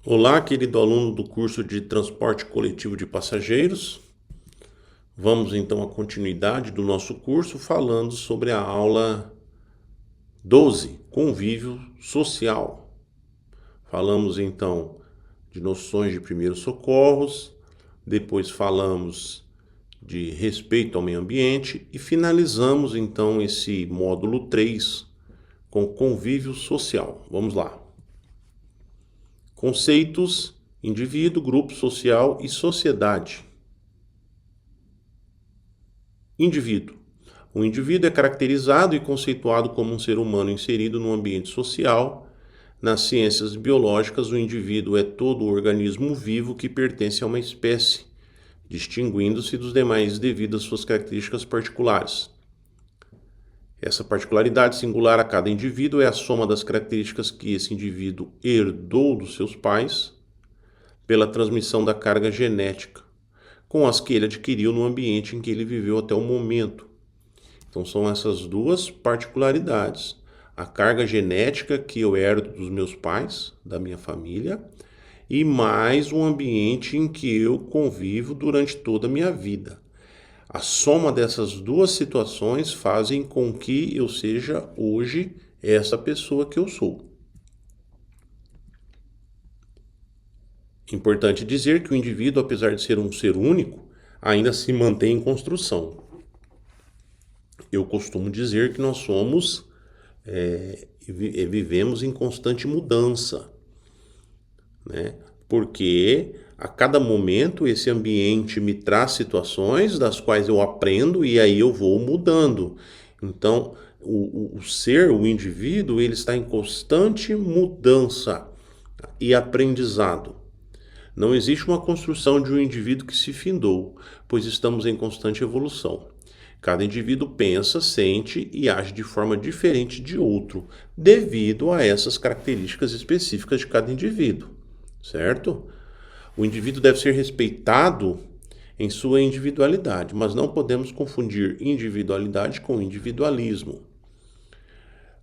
Olá, querido aluno do curso de Transporte Coletivo de Passageiros. Vamos então à continuidade do nosso curso falando sobre a aula 12, Convívio Social. Falamos então de noções de primeiros socorros, depois falamos de respeito ao meio ambiente e finalizamos então esse módulo 3 com convívio social. Vamos lá. Conceitos: indivíduo, grupo social e sociedade. Indivíduo. O indivíduo é caracterizado e conceituado como um ser humano inserido no ambiente social. Nas ciências biológicas, o indivíduo é todo organismo vivo que pertence a uma espécie, distinguindo-se dos demais devido às suas características particulares. Essa particularidade singular a cada indivíduo é a soma das características que esse indivíduo herdou dos seus pais pela transmissão da carga genética, com as que ele adquiriu no ambiente em que ele viveu até o momento. Então são essas duas particularidades. A carga genética que eu herdo dos meus pais, da minha família, e mais o ambiente em que eu convivo durante toda a minha vida. A soma dessas duas situações fazem com que eu seja hoje essa pessoa que eu sou. Importante dizer que o indivíduo, apesar de ser um ser único, ainda se mantém em construção. Eu costumo dizer que nós somos, vivemos em constante mudança, né? Porque a cada momento esse ambiente me traz situações das quais eu aprendo e aí eu vou mudando. Então, o indivíduo, ele está em constante mudança e aprendizado. Não existe uma construção de um indivíduo que se findou, pois estamos em constante evolução. Cada indivíduo pensa, sente e age de forma diferente de outro, devido a essas características específicas de cada indivíduo, certo? O indivíduo deve ser respeitado em sua individualidade, mas não podemos confundir individualidade com individualismo.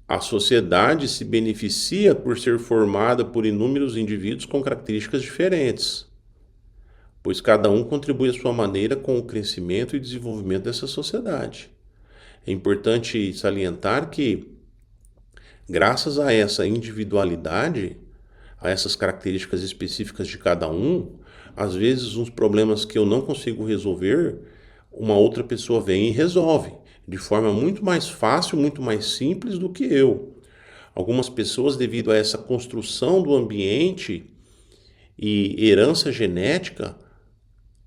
A sociedade se beneficia por ser formada por inúmeros indivíduos com características diferentes, pois cada um contribui à sua maneira com o crescimento e desenvolvimento dessa sociedade. É importante salientar que, graças a essa individualidade, a essas características específicas de cada um, às vezes uns problemas que eu não consigo resolver, uma outra pessoa vem e resolve, de forma muito mais fácil, muito mais simples do que eu. Algumas pessoas, devido a essa construção do ambiente e herança genética,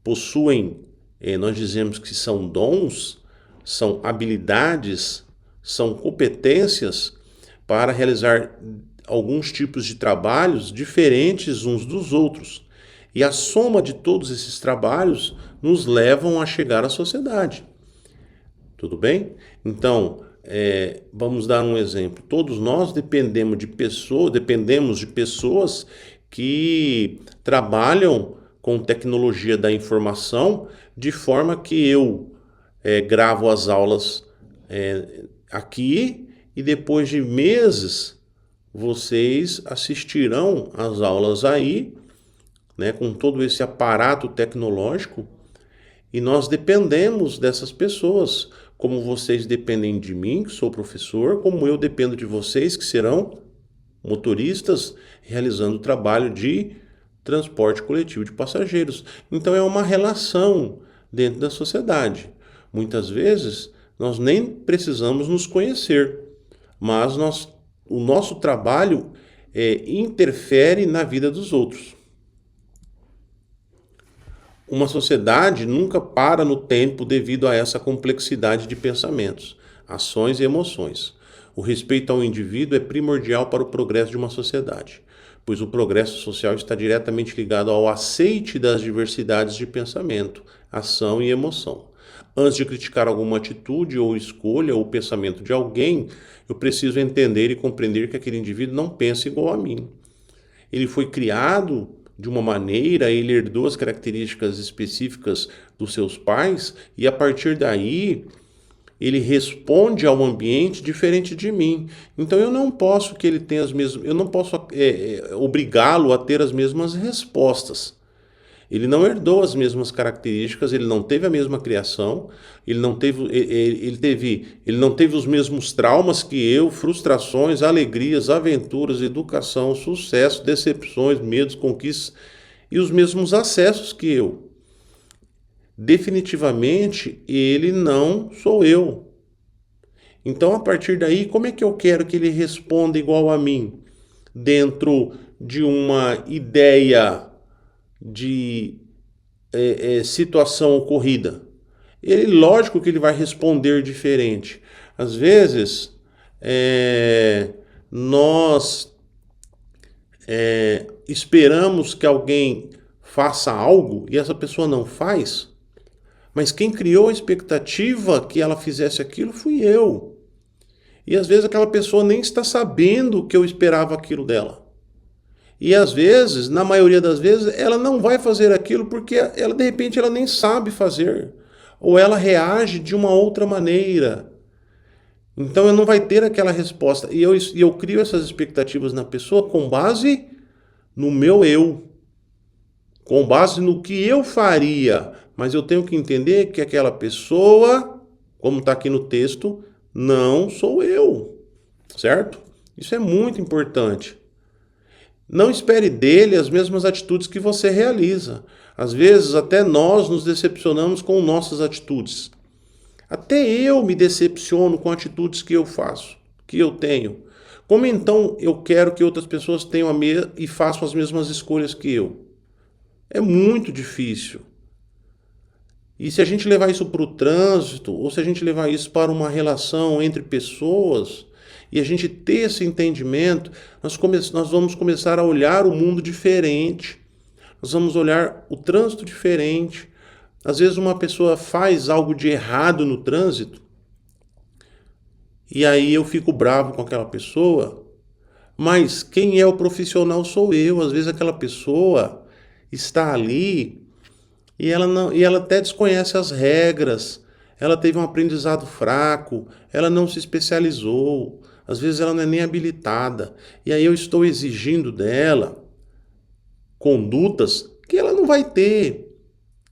possuem, nós dizemos que são dons, são habilidades, são competências para realizar alguns tipos de trabalhos diferentes uns dos outros. E a soma de todos esses trabalhos nos levam a chegar à sociedade. Tudo bem? Então, vamos dar um exemplo. Todos nós dependemos de pessoas que trabalham com tecnologia da informação, de forma que eu gravo as aulas aqui e depois de meses vocês assistirão às aulas aí, né, com todo esse aparato tecnológico, e nós dependemos dessas pessoas, como vocês dependem de mim, que sou professor, como eu dependo de vocês, que serão motoristas, realizando o trabalho de transporte coletivo de passageiros. Então é uma relação dentro da sociedade. Muitas vezes nós nem precisamos nos conhecer, mas o nosso trabalho interfere na vida dos outros. Uma sociedade nunca para no tempo devido a essa complexidade de pensamentos, ações e emoções. O respeito ao indivíduo é primordial para o progresso de uma sociedade, pois o progresso social está diretamente ligado ao aceite das diversidades de pensamento, ação e emoção. Antes de criticar alguma atitude ou escolha ou pensamento de alguém, eu preciso entender e compreender que aquele indivíduo não pensa igual a mim. Ele foi criado de uma maneira, ele herdou as características específicas dos seus pais e a partir daí ele responde ao ambiente diferente de mim. Então eu não posso que ele tenha as mesmas, eu não posso obrigá-lo a ter as mesmas respostas. Ele não herdou as mesmas características, ele não teve a mesma criação, ele não teve os mesmos traumas que eu, frustrações, alegrias, aventuras, educação, sucesso, decepções, medos, conquistas e os mesmos acessos que eu. Definitivamente, ele não sou eu. Então, a partir daí, como é que eu quero que ele responda igual a mim? Dentro de uma ideia de situação ocorrida. Lógico que ele vai responder diferente. Às vezes, nós esperamos que alguém faça algo e essa pessoa não faz, mas quem criou a expectativa que ela fizesse aquilo fui eu. E às vezes aquela pessoa nem está sabendo que eu esperava aquilo dela. E às vezes, na maioria das vezes, ela não vai fazer aquilo porque ela de repente ela nem sabe fazer. Ou ela reage de uma outra maneira. Então ela não vai ter aquela resposta. E eu crio essas expectativas na pessoa com base no meu eu. Com base no que eu faria. Mas eu tenho que entender que aquela pessoa, como está aqui no texto, não sou eu. Certo? Isso é muito importante. Não espere dele as mesmas atitudes que você realiza. Às vezes, até nós nos decepcionamos com nossas atitudes. Até eu me decepciono com atitudes que eu faço, que eu tenho. Como então eu quero que outras pessoas tenham e façam as mesmas escolhas que eu? É muito difícil. E se a gente levar isso para o trânsito, ou se a gente levar isso para uma relação entre pessoas, e a gente ter esse entendimento, nós vamos começar a olhar o mundo diferente. Nós vamos olhar o trânsito diferente. Às vezes uma pessoa faz algo de errado no trânsito, e aí eu fico bravo com aquela pessoa, mas quem é o profissional sou eu. Às vezes aquela pessoa está ali e ela até desconhece as regras, ela teve um aprendizado fraco, ela não se especializou, às vezes ela não é nem habilitada, e aí eu estou exigindo dela condutas que ela não vai ter.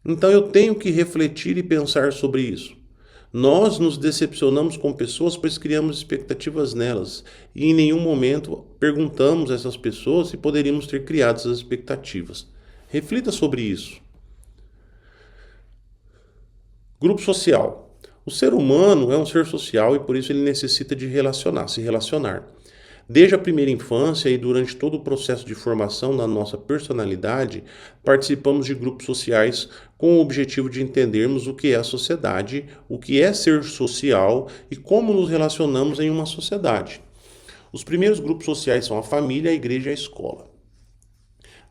Então eu tenho que refletir e pensar sobre isso. Nós nos decepcionamos com pessoas pois criamos expectativas nelas e em nenhum momento perguntamos a essas pessoas se poderíamos ter criado essas expectativas. Reflita sobre isso. Grupo social. O ser humano é um ser social e por isso ele necessita de se relacionar. Desde a primeira infância e durante todo o processo de formação da nossa personalidade, participamos de grupos sociais com o objetivo de entendermos o que é a sociedade, o que é ser social e como nos relacionamos em uma sociedade. Os primeiros grupos sociais são a família, a igreja e a escola.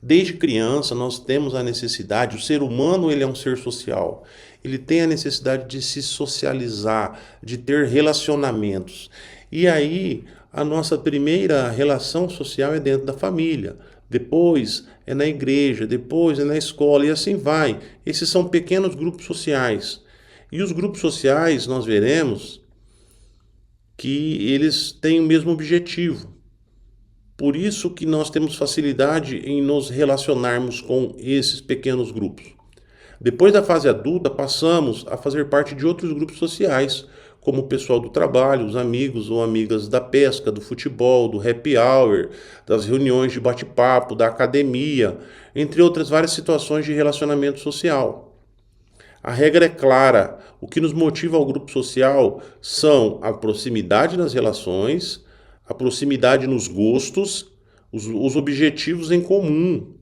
Desde criança nós temos a necessidade, o ser humano ele é um ser social, ele tem a necessidade de se socializar, de ter relacionamentos. E aí a nossa primeira relação social é dentro da família, depois é na igreja, depois é na escola e assim vai. Esses são pequenos grupos sociais. E os grupos sociais nós veremos que eles têm o mesmo objetivo. Por isso que nós temos facilidade em nos relacionarmos com esses pequenos grupos. Depois da fase adulta, passamos a fazer parte de outros grupos sociais, como o pessoal do trabalho, os amigos ou amigas da pesca, do futebol, do happy hour, das reuniões de bate-papo, da academia, entre outras várias situações de relacionamento social. A regra é clara, o que nos motiva ao grupo social são a proximidade nas relações, a proximidade nos gostos, os objetivos em comum.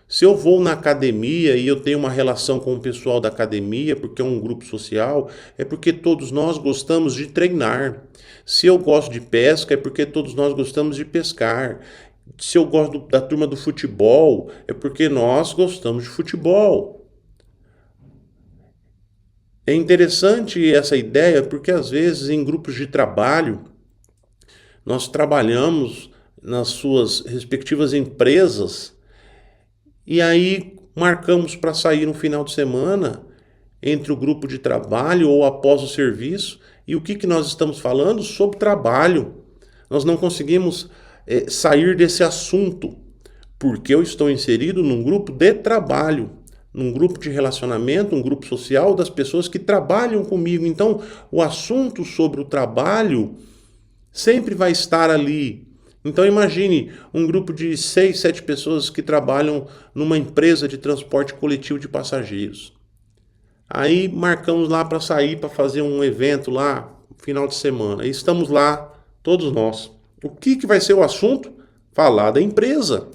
Se eu vou na academia e eu tenho uma relação com o pessoal da academia, porque é um grupo social, é porque todos nós gostamos de treinar. Se eu gosto de pesca, é porque todos nós gostamos de pescar. Se eu gosto da turma do futebol, é porque nós gostamos de futebol. É interessante essa ideia porque às vezes em grupos de trabalho, nós trabalhamos nas suas respectivas empresas e aí marcamos para sair no final de semana entre o grupo de trabalho ou após o serviço E o que nós estamos falando? Sobre trabalho. Nós não conseguimos sair desse assunto, porque eu estou inserido num grupo de trabalho, num grupo de relacionamento, um grupo social das pessoas que trabalham comigo. Então, o assunto sobre o trabalho sempre vai estar ali. Então imagine um grupo de 6, 7 pessoas que trabalham numa empresa de transporte coletivo de passageiros. Aí marcamos lá para sair, para fazer um evento lá, final de semana. E estamos lá, todos nós. O que vai ser o assunto? Falar da empresa.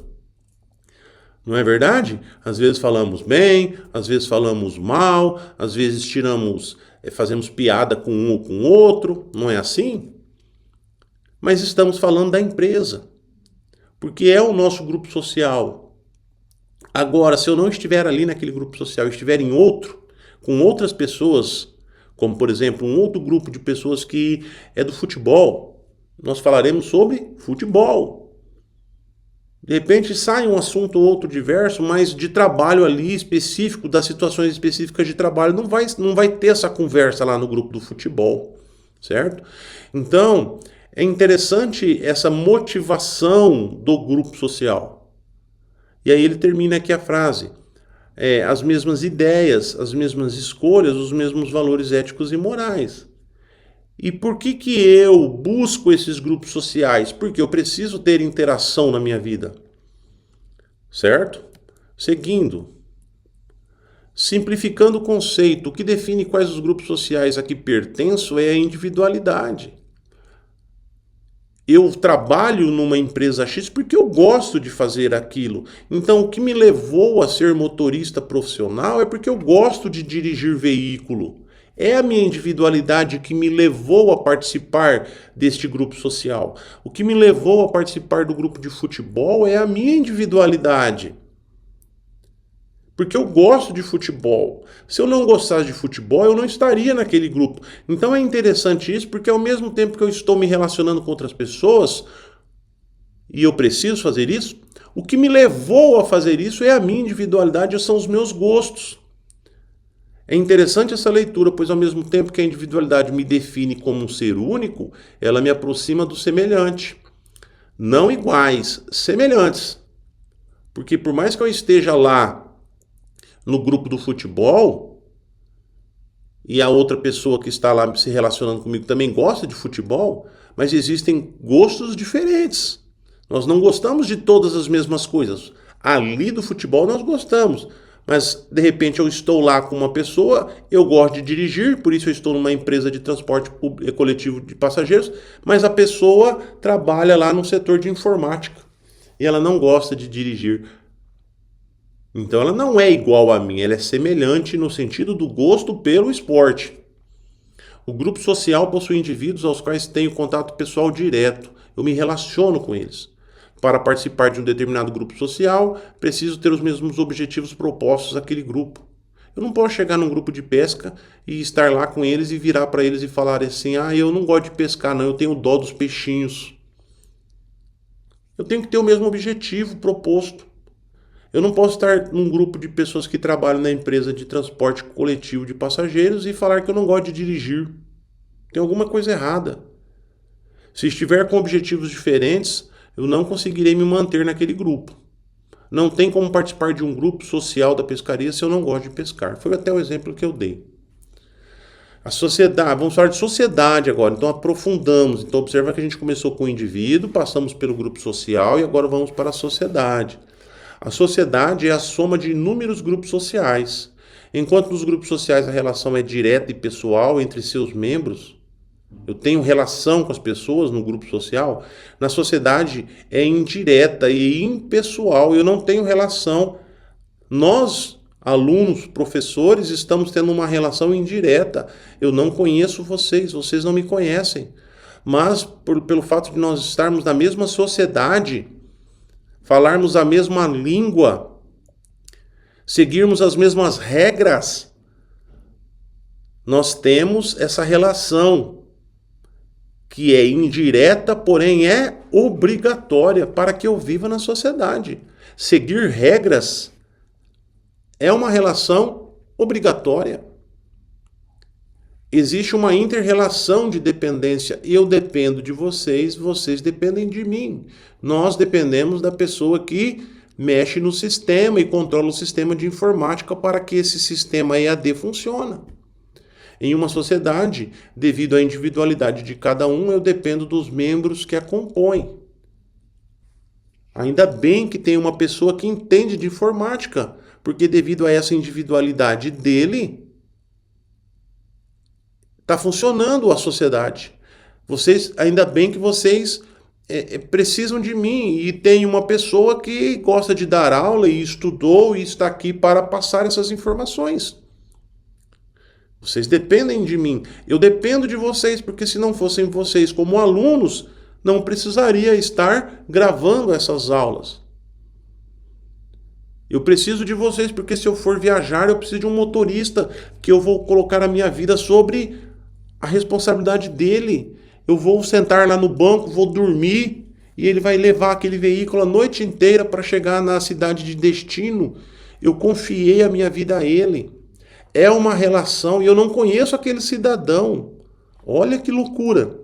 Não é verdade? Às vezes falamos bem, às vezes falamos mal, às vezes fazemos piada com um ou com o outro. Não é assim? Mas estamos falando da empresa, porque é o nosso grupo social. Agora, se eu não estiver ali naquele grupo social, estiver em outro, com outras pessoas, como por exemplo um outro grupo de pessoas que é do futebol, nós falaremos sobre futebol. De repente sai um assunto ou outro diverso, mas de trabalho ali específico, das situações específicas de trabalho, não vai ter essa conversa lá no grupo do futebol, certo? Então, é interessante essa motivação do grupo social. E aí ele termina aqui a frase. As mesmas ideias, as mesmas escolhas, os mesmos valores éticos e morais. E por que eu busco esses grupos sociais? Porque eu preciso ter interação na minha vida. Certo? Seguindo. Simplificando o conceito, o que define quais os grupos sociais a que pertenço é a individualidade. Eu trabalho numa empresa X porque eu gosto de fazer aquilo. Então, o que me levou a ser motorista profissional é porque eu gosto de dirigir veículo. É a minha individualidade que me levou a participar deste grupo social. O que me levou a participar do grupo de futebol é a minha individualidade. Porque eu gosto de futebol. Se eu não gostasse de futebol, eu não estaria naquele grupo. Então é interessante isso, porque ao mesmo tempo que eu estou me relacionando com outras pessoas, e eu preciso fazer isso, o que me levou a fazer isso é a minha individualidade, são os meus gostos. É interessante essa leitura, pois ao mesmo tempo que a individualidade me define como um ser único, ela me aproxima do semelhante. Não iguais, semelhantes. Porque por mais que eu esteja lá no grupo do futebol, e a outra pessoa que está lá se relacionando comigo também gosta de futebol, mas existem gostos diferentes. Nós não gostamos de todas as mesmas coisas. Ali do futebol nós gostamos, mas de repente eu estou lá com uma pessoa, eu gosto de dirigir, por isso eu estou numa empresa de transporte coletivo de passageiros, mas a pessoa trabalha lá no setor de informática e ela não gosta de dirigir. Então ela não é igual a mim, ela é semelhante no sentido do gosto pelo esporte. O grupo social possui indivíduos aos quais tenho contato pessoal direto. Eu me relaciono com eles. Para participar de um determinado grupo social, preciso ter os mesmos objetivos propostos àquele grupo. Eu não posso chegar num grupo de pesca e estar lá com eles e virar para eles e falar assim: eu não gosto de pescar não, eu tenho dó dos peixinhos. Eu tenho que ter o mesmo objetivo proposto. Eu não posso estar num grupo de pessoas que trabalham na empresa de transporte coletivo de passageiros e falar que eu não gosto de dirigir. Tem alguma coisa errada. Se estiver com objetivos diferentes, eu não conseguirei me manter naquele grupo. Não tem como participar de um grupo social da pescaria se eu não gosto de pescar. Foi até o exemplo que eu dei. A sociedade, vamos falar de sociedade agora, então aprofundamos. Então observa que a gente começou com o indivíduo, passamos pelo grupo social e agora vamos para a sociedade. A sociedade é a soma de inúmeros grupos sociais. Enquanto nos grupos sociais a relação é direta e pessoal entre seus membros, eu tenho relação com as pessoas no grupo social, na sociedade é indireta e impessoal, eu não tenho relação. Nós, alunos, professores, estamos tendo uma relação indireta. Eu não conheço vocês, vocês não me conhecem. Mas pelo fato de nós estarmos na mesma sociedade, falarmos a mesma língua, seguirmos as mesmas regras, nós temos essa relação que é indireta, porém é obrigatória para que eu viva na sociedade. Seguir regras é uma relação obrigatória. Existe uma inter-relação de dependência. Eu dependo de vocês, vocês dependem de mim. Nós dependemos da pessoa que mexe no sistema e controla o sistema de informática para que esse sistema EAD funcione. Em uma sociedade, devido à individualidade de cada um, eu dependo dos membros que a compõem. Ainda bem que tem uma pessoa que entende de informática, porque devido a essa individualidade dele, está funcionando a sociedade. Ainda bem que vocês precisam de mim e tem uma pessoa que gosta de dar aula e estudou e está aqui para passar essas informações. Vocês dependem de mim. Eu dependo de vocês, porque se não fossem vocês como alunos, não precisaria estar gravando essas aulas. Eu preciso de vocês, porque se eu for viajar, eu preciso de um motorista que eu vou colocar a minha vida sobre a responsabilidade dele. Eu vou sentar lá no banco, vou dormir e ele vai levar aquele veículo a noite inteira para chegar na cidade de destino. Eu confiei a minha vida a ele. É uma relação e eu não conheço aquele cidadão. Olha que loucura.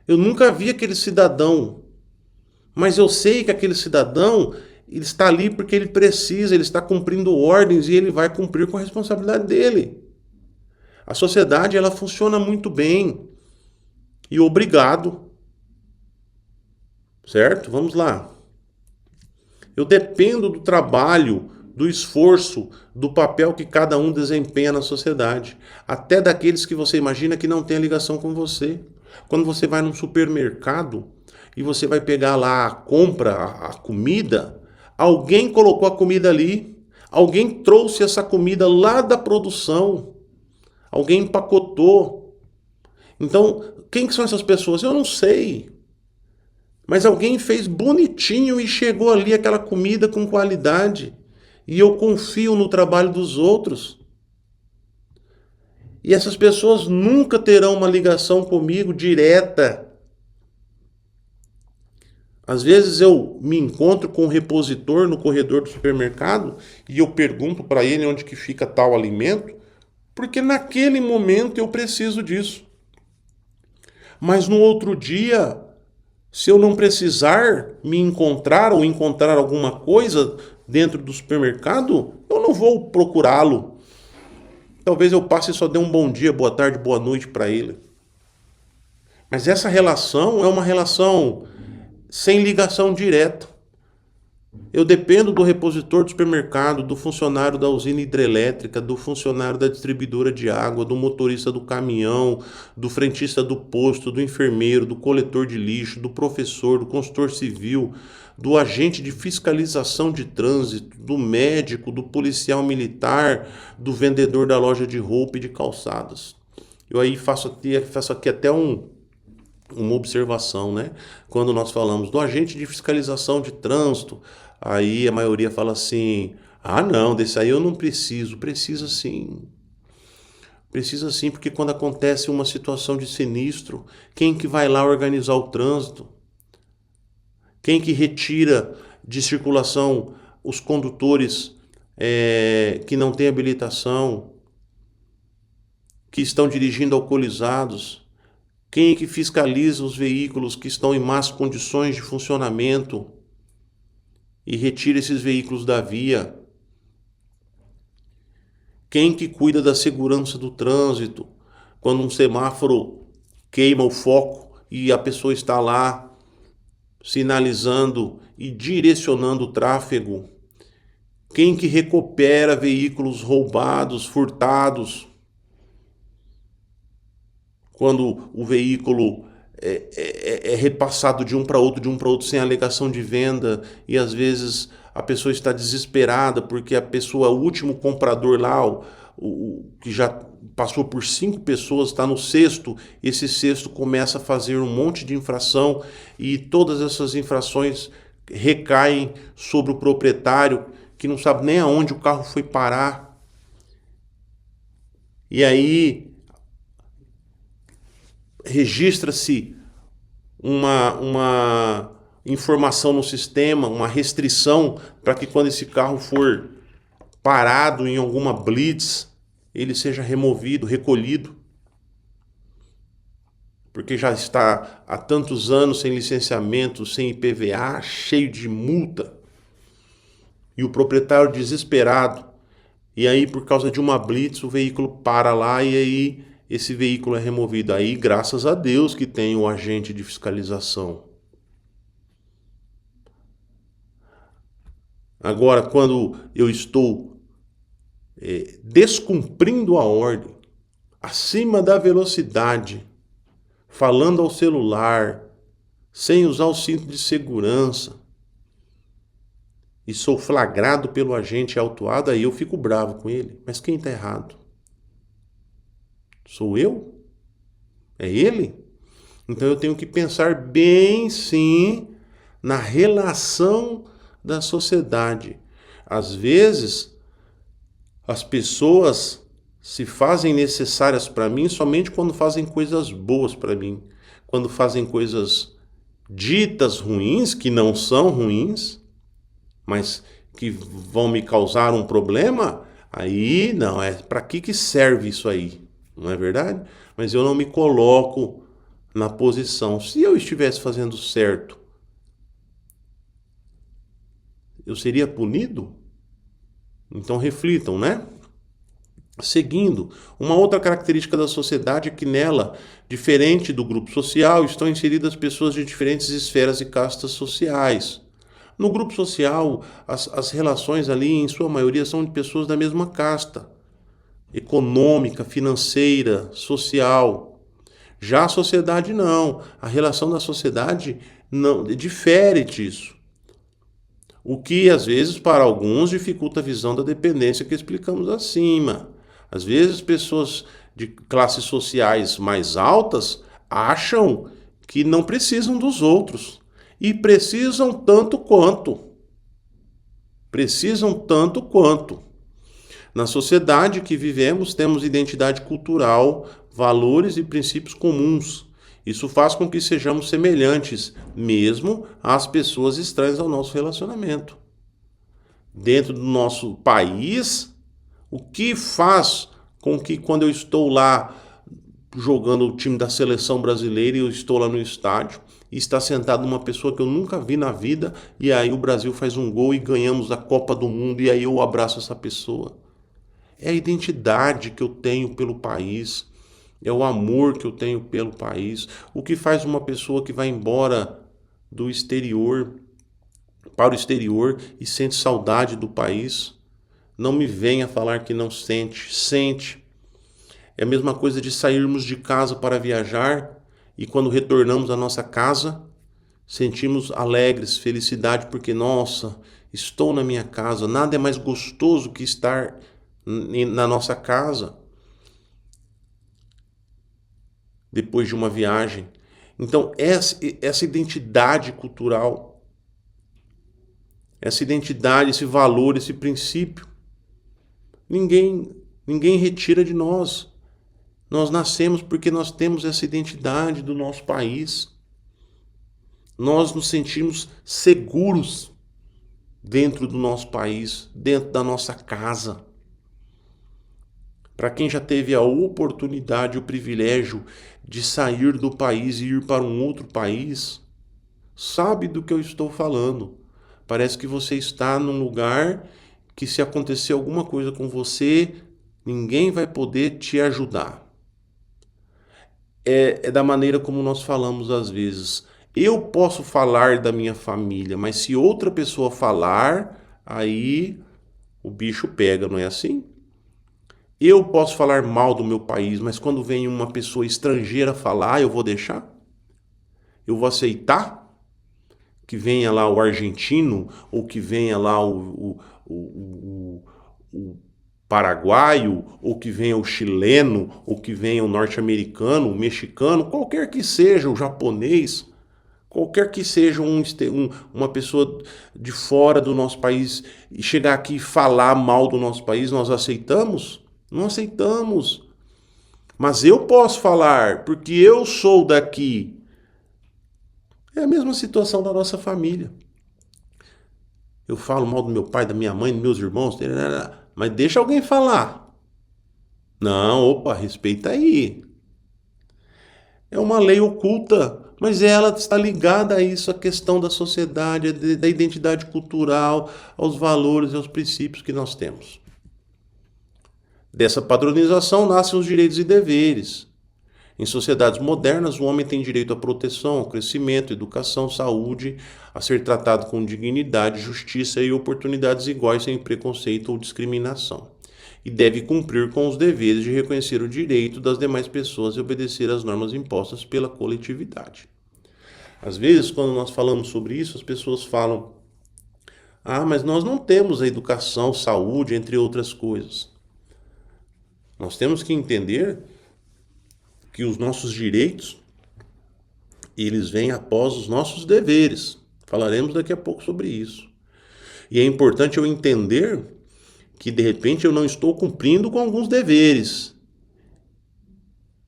Eu nunca vi aquele cidadão, mas eu sei que aquele cidadão ele está ali porque ele precisa, ele está cumprindo ordens e ele vai cumprir com a responsabilidade dele. A sociedade ela funciona muito bem. E obrigado. Certo? Vamos lá. Eu dependo do trabalho, do esforço, do papel que cada um desempenha na sociedade. Até daqueles que você imagina que não tem ligação com você. Quando você vai num supermercado e você vai pegar lá a compra, a comida, alguém colocou a comida ali, alguém trouxe essa comida lá da produção, alguém empacotou. Então, quem que são essas pessoas? Eu não sei. Mas alguém fez bonitinho e chegou ali aquela comida com qualidade. E eu confio no trabalho dos outros. E essas pessoas nunca terão uma ligação comigo direta. Às vezes eu me encontro com um repositor no corredor do supermercado e eu pergunto para ele onde que fica tal alimento, porque naquele momento eu preciso disso. Mas no outro dia, se eu não precisar me encontrar ou encontrar alguma coisa dentro do supermercado, eu não vou procurá-lo. Talvez eu passe e só dê um bom dia, boa tarde, boa noite para ele. Mas essa relação é uma relação sem ligação direta. Eu dependo do repositor do supermercado, do funcionário da usina hidrelétrica, do funcionário da distribuidora de água, do motorista do caminhão, do frentista do posto, do enfermeiro, do coletor de lixo, do professor, do consultor civil, do agente de fiscalização de trânsito, do médico, do policial militar, do vendedor da loja de roupa e de calçados. Eu aí faço aqui até uma observação, né? Quando nós falamos do agente de fiscalização de trânsito, aí a maioria fala assim: ah, não, desse aí eu não preciso. Precisa sim. Precisa sim, porque quando acontece uma situação de sinistro, quem que vai lá organizar o trânsito? Quem que retira de circulação os condutores que não têm habilitação, que estão dirigindo alcoolizados? Quem é que fiscaliza os veículos que estão em más condições de funcionamento e retira esses veículos da via? Quem que cuida da segurança do trânsito quando um semáforo queima o foco e a pessoa está lá sinalizando e direcionando o tráfego? Quem que recupera veículos roubados, furtados? Quando o veículo é repassado de um para outro sem alegação de venda e às vezes a pessoa está desesperada porque o último comprador lá, que já passou por 5 pessoas, está no sexto, esse sexto começa a fazer um monte de infração e todas essas infrações recaem sobre o proprietário que não sabe nem aonde o carro foi parar. E aí registra-se uma informação no sistema, uma restrição para que quando esse carro for parado em alguma blitz, ele seja removido, recolhido, porque já está há tantos anos sem licenciamento, sem IPVA, cheio de multa, e o proprietário desesperado, e aí por causa de uma blitz o veículo para lá e aí esse veículo é removido. Aí graças a Deus que tem o agente de fiscalização. Agora, quando eu estou descumprindo a ordem, acima da velocidade, falando ao celular, sem usar o cinto de segurança, e sou flagrado pelo agente e autuado, aí eu fico bravo com ele. Mas quem está errado? Sou eu? É ele? Então eu tenho que pensar bem, sim, na relação da sociedade. Às vezes, as pessoas se fazem necessárias para mim somente quando fazem coisas boas para mim. Quando fazem coisas ditas ruins, que não são ruins, mas que vão me causar um problema, aí não, para que serve isso aí? Não é verdade? Mas eu não me coloco na posição. Se eu estivesse fazendo certo, eu seria punido? Então reflitam, né? Seguindo, uma outra característica da sociedade é que nela, diferente do grupo social, estão inseridas pessoas de diferentes esferas e castas sociais. No grupo social, as relações ali, em sua maioria, são de pessoas da mesma casta, econômica, financeira, social. Já a sociedade não. A relação da sociedade não difere disso. O que, às vezes, para alguns, dificulta a visão da dependência que explicamos acima. Às vezes, pessoas de classes sociais mais altas acham que não precisam dos outros. E precisam tanto quanto. Precisam tanto quanto. Na sociedade que vivemos, temos identidade cultural, valores e princípios comuns. Isso faz com que sejamos semelhantes, mesmo às pessoas estranhas ao nosso relacionamento. Dentro do nosso país, o que faz com que quando eu estou lá jogando o time da seleção brasileira e eu estou lá no estádio e está sentado uma pessoa que eu nunca vi na vida e aí o Brasil faz um gol e ganhamos a Copa do Mundo e aí eu abraço essa pessoa? É a identidade que eu tenho pelo país, é o amor que eu tenho pelo país. O que faz uma pessoa que vai embora do exterior, para o exterior e sente saudade do país? Não me venha falar que não sente, sente. É a mesma coisa de sairmos de casa para viajar e quando retornamos à nossa casa, sentimos alegres, felicidade, porque, nossa, estou na minha casa. Nada é mais gostoso que estar na nossa casa depois de uma viagem. Então, essa identidade cultural, essa identidade, esse valor, esse princípio, ninguém retira de nós. Nós nascemos porque nós temos essa identidade do nosso país. Nós nos sentimos seguros dentro do nosso país, dentro da nossa casa. Para quem já teve a oportunidade, o privilégio de sair do país e ir para um outro país, sabe do que eu estou falando. Parece que você está num lugar que, se acontecer alguma coisa com você, ninguém vai poder te ajudar. É da maneira como nós falamos às vezes. Eu posso falar da minha família, mas se outra pessoa falar, aí o bicho pega, não é assim? Eu posso falar mal do meu país, mas quando vem uma pessoa estrangeira falar, eu vou deixar? Eu vou aceitar que venha lá o argentino, ou que venha lá o paraguaio, ou que venha o chileno, ou que venha o norte-americano, o mexicano, qualquer que seja, o japonês, qualquer que seja uma pessoa de fora do nosso país e chegar aqui e falar mal do nosso país, nós aceitamos? Não aceitamos. Mas eu posso falar, porque eu sou daqui. É a mesma situação da nossa família. Eu falo mal do meu pai, da minha mãe, dos meus irmãos, mas deixa alguém falar. Não, opa, respeita aí. É uma lei oculta, mas ela está ligada a isso, a questão da sociedade, da identidade cultural, aos valores e aos princípios que nós temos. Dessa padronização nascem os direitos e deveres. Em sociedades modernas, o homem tem direito à proteção, ao crescimento, educação, saúde, a ser tratado com dignidade, justiça e oportunidades iguais sem preconceito ou discriminação. E deve cumprir com os deveres de reconhecer o direito das demais pessoas e obedecer às normas impostas pela coletividade. Às vezes, quando nós falamos sobre isso, as pessoas falam: ah, mas nós não temos a educação, saúde, entre outras coisas. Nós temos que entender que os nossos direitos, eles vêm após os nossos deveres. Falaremos daqui a pouco sobre isso. E é importante eu entender que, de repente, eu não estou cumprindo com alguns deveres.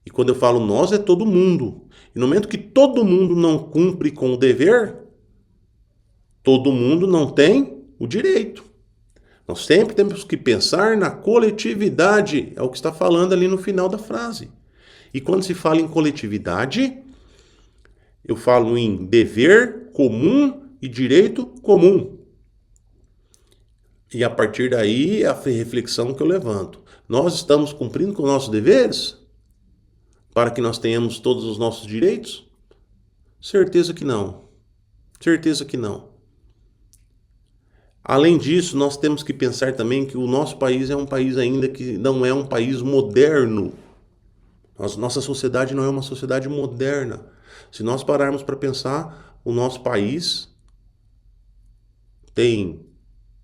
E quando eu falo nós, é todo mundo. E no momento que todo mundo não cumpre com o dever, todo mundo não tem o direito. Nós sempre temos que pensar na coletividade, é o que está falando ali no final da frase. E quando se fala em coletividade, eu falo em dever comum e direito comum. E a partir daí é a reflexão que eu levanto. Nós estamos cumprindo com os nossos deveres? Para que nós tenhamos todos os nossos direitos? Certeza que não. Certeza que não. Além disso, nós temos que pensar também que o nosso país é um país ainda que não é um país moderno. Nossa sociedade não é uma sociedade moderna. Se nós pararmos para pensar, o nosso país tem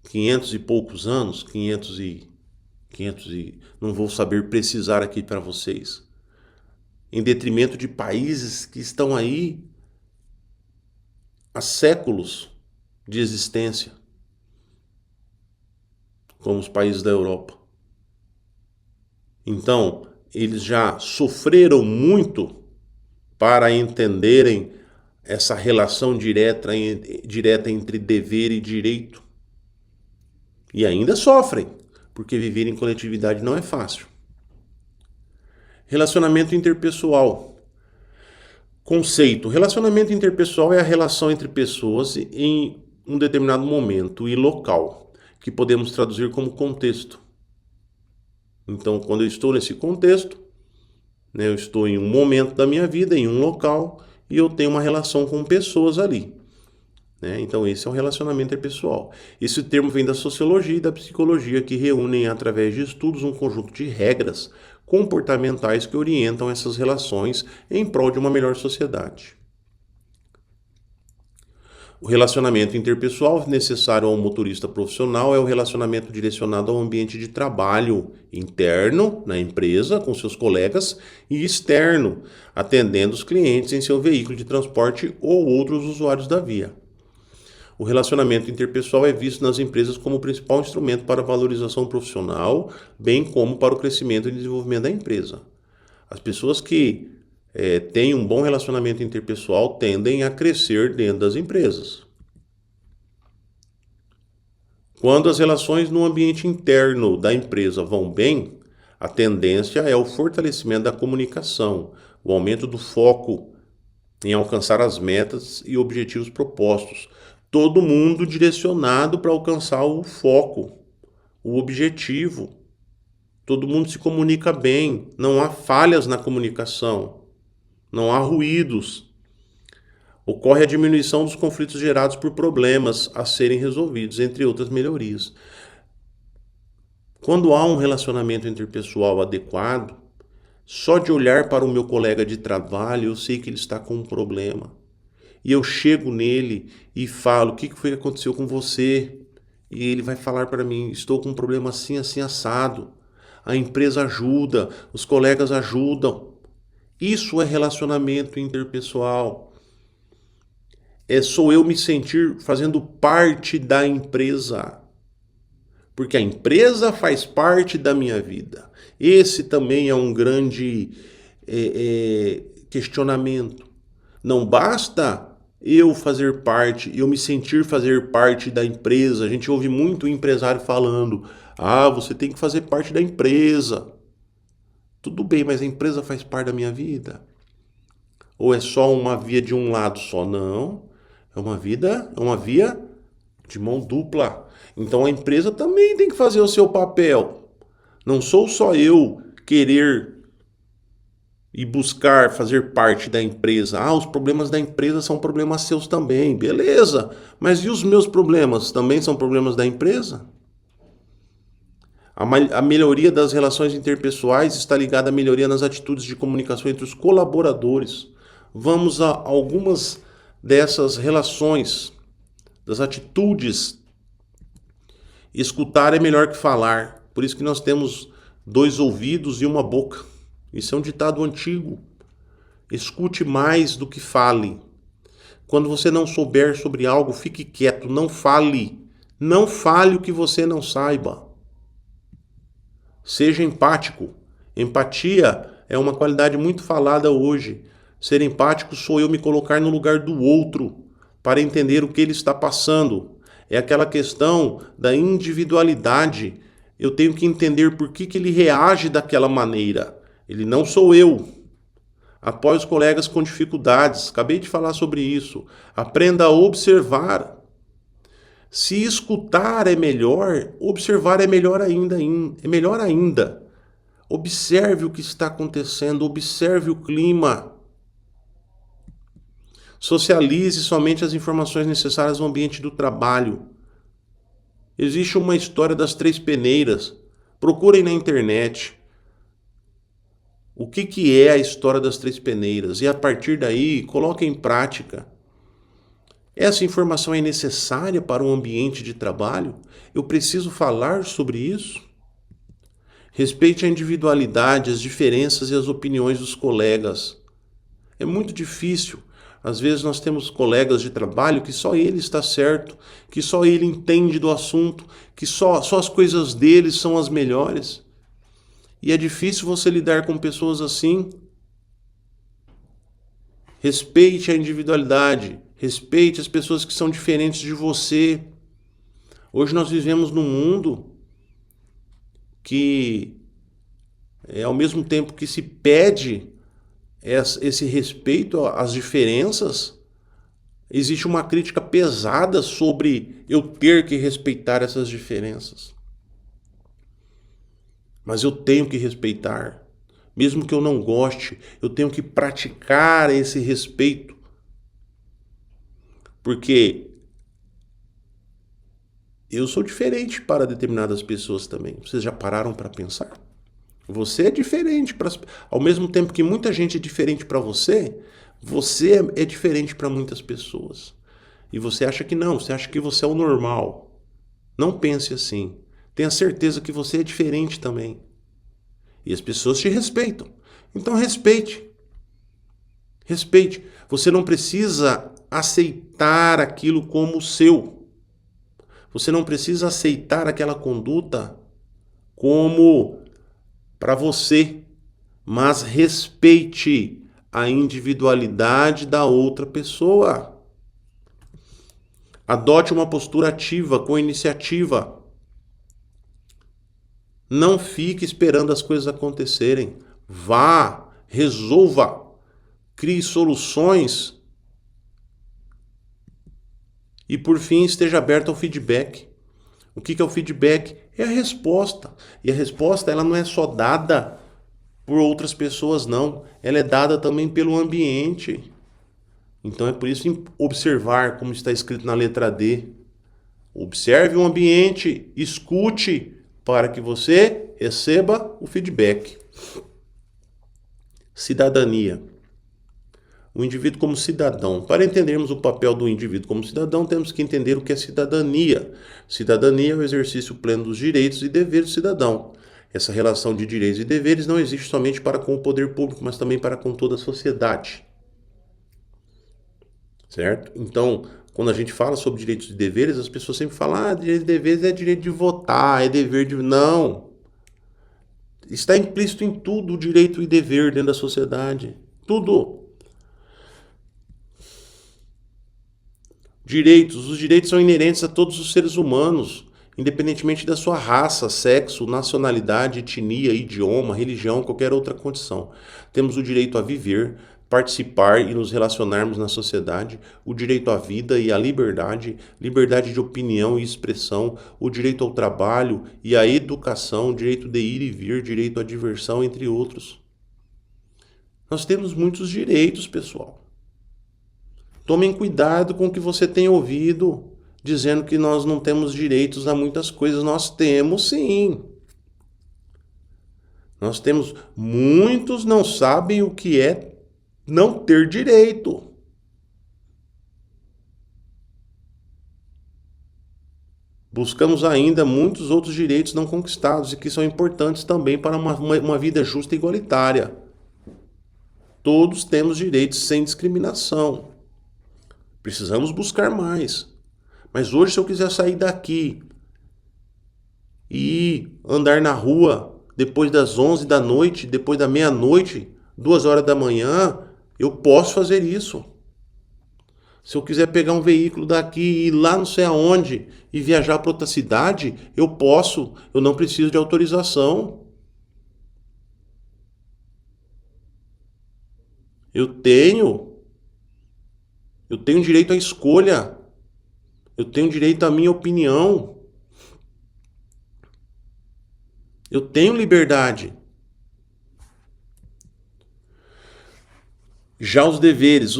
500 e poucos anos, 500 e não vou saber precisar aqui para vocês, em detrimento de países que estão aí há séculos de existência, como os países da Europa. Então, eles já sofreram muito para entenderem essa relação direta entre dever e direito. E ainda sofrem, porque viver em coletividade não é fácil. Relacionamento interpessoal. Conceito. Relacionamento interpessoal é a relação entre pessoas em um determinado momento e local, que podemos traduzir como contexto. Então, quando eu estou nesse contexto, eu estou em um momento da minha vida, em um local, e eu tenho uma relação com pessoas ali. Então, esse é um relacionamento interpessoal. Esse termo vem da sociologia e da psicologia, que reúnem, através de estudos, um conjunto de regras comportamentais que orientam essas relações em prol de uma melhor sociedade. O relacionamento interpessoal necessário ao motorista profissional é o relacionamento direcionado ao ambiente de trabalho interno, na empresa, com seus colegas, e externo, atendendo os clientes em seu veículo de transporte ou outros usuários da via. O relacionamento interpessoal é visto nas empresas como o principal instrumento para a valorização profissional, bem como para o crescimento e desenvolvimento da empresa. As pessoas que têm um bom relacionamento interpessoal tendem a crescer dentro das empresas. Quando as relações no ambiente interno da empresa vão bem, a tendência é o fortalecimento da comunicação, o aumento do foco em alcançar as metas e objetivos propostos. Todo mundo direcionado para alcançar o foco, o objetivo. Todo mundo se comunica bem, não há falhas na comunicação, não há ruídos. Ocorre a diminuição dos conflitos gerados por problemas a serem resolvidos, entre outras melhorias. Quando há um relacionamento interpessoal adequado, só de olhar para o meu colega de trabalho, eu sei que ele está com um problema. E eu chego nele e falo: o que foi que aconteceu com você? E ele vai falar para mim: estou com um problema assim, assim, assado. A empresa ajuda, os colegas ajudam. Isso é relacionamento interpessoal. Sou eu me sentir fazendo parte da empresa. Porque a empresa faz parte da minha vida. Esse também é um grande questionamento. Não basta eu fazer parte, eu me sentir fazer parte da empresa. A gente ouve muito o empresário falando: ah, você tem que fazer parte da empresa. Tudo bem, mas a empresa faz parte da minha vida? Ou é só uma via de um lado só? Não. É uma via de mão dupla. Então a empresa também tem que fazer o seu papel. Não sou só eu querer e buscar fazer parte da empresa. Os problemas da empresa são problemas seus também. Beleza. Mas e os meus problemas? Também são problemas da empresa? A melhoria das relações interpessoais está ligada à melhoria nas atitudes de comunicação entre os colaboradores. Vamos a algumas dessas relações, das atitudes. Escutar é melhor que falar. Por isso que nós temos 2 ouvidos e uma boca. Isso é um ditado antigo. Escute mais do que fale. Quando você não souber sobre algo, fique quieto, não fale. Não fale o que você não saiba. Seja empático. Empatia é uma qualidade muito falada hoje. Ser empático sou eu me colocar no lugar do outro para entender o que ele está passando. É aquela questão da individualidade. Eu tenho que entender por que ele reage daquela maneira. Ele não sou eu. Apoie os colegas com dificuldades. Acabei de falar sobre isso. Aprenda a observar. Se escutar é melhor, observar é melhor ainda. É melhor ainda. Observe o que está acontecendo, observe o clima. Socialize somente as informações necessárias no ambiente do trabalho. Existe uma história das 3 peneiras. Procurem na internet. O que é a história das 3 peneiras? E a partir daí, coloquem em prática. Essa informação é necessária para um ambiente de trabalho? Eu preciso falar sobre isso? Respeite a individualidade, as diferenças e as opiniões dos colegas. É muito difícil. Às vezes nós temos colegas de trabalho que só ele está certo, que só ele entende do assunto, que só as coisas dele são as melhores. E é difícil você lidar com pessoas assim. Respeite a individualidade. Respeite as pessoas que são diferentes de você. Hoje nós vivemos num mundo que, ao mesmo tempo que se pede esse respeito às diferenças, existe uma crítica pesada sobre eu ter que respeitar essas diferenças. Mas eu tenho que respeitar. Mesmo que eu não goste, eu tenho que praticar esse respeito. Porque eu sou diferente para determinadas pessoas também. Vocês já pararam para pensar? Você é diferente. Ao mesmo tempo que muita gente é diferente para você, você é diferente para muitas pessoas. E você acha que não, você acha que você é o normal. Não pense assim. Tenha certeza que você é diferente também. E as pessoas te respeitam. Então respeite. Respeite. Você não precisa aceitar aquilo como seu. Você não precisa aceitar aquela conduta como para você. Mas respeite a individualidade da outra pessoa. Adote uma postura ativa, com iniciativa. Não fique esperando as coisas acontecerem. Vá, resolva, crie soluções. E por fim, esteja aberto ao feedback. O que é o feedback? É a resposta. E a resposta ela não é só dada por outras pessoas, não. Ela é dada também pelo ambiente. Então é por isso observar, como está escrito na letra D. Observe o ambiente, escute para que você receba o feedback. Cidadania. O indivíduo como cidadão. Para entendermos o papel do indivíduo como cidadão, temos que entender o que é cidadania. Cidadania é o exercício pleno dos direitos e deveres do cidadão. Essa relação de direitos e deveres não existe somente para com o poder público, mas também para com toda a sociedade. Certo? Então, quando a gente fala sobre direitos e deveres, as pessoas sempre falam, direitos e deveres é direito de votar, é dever de... Não. Está implícito em tudo o direito e dever dentro da sociedade. Tudo. Direitos. Os direitos são inerentes a todos os seres humanos. independentemente da sua raça, sexo, nacionalidade, etnia, idioma, religião, qualquer outra condição. Temos o direito a viver, participar e nos relacionarmos na sociedade, o direito à vida e à liberdade, liberdade de opinião e expressão, o direito ao trabalho e à educação, o direito de ir e vir, direito à diversão, entre outros. Nós temos muitos direitos, pessoal. Tomem cuidado com o que você tem ouvido, dizendo que nós não temos direitos a muitas coisas. Nós temos sim. Nós temos. Muitos não sabem o que é não ter direito. Buscamos ainda muitos outros direitos não conquistados e que são importantes também para uma vida justa e igualitária. Todos temos direitos sem discriminação. Precisamos buscar mais. Mas hoje, se eu quiser sair daqui e andar na rua depois das 11 da noite, depois da meia-noite, 2 horas da manhã, eu posso fazer isso. Se eu quiser pegar um veículo daqui e ir lá não sei aonde e viajar para outra cidade, eu posso. Eu não preciso de autorização. Eu tenho direito à escolha. Eu tenho direito à minha opinião. Eu tenho liberdade. Já os deveres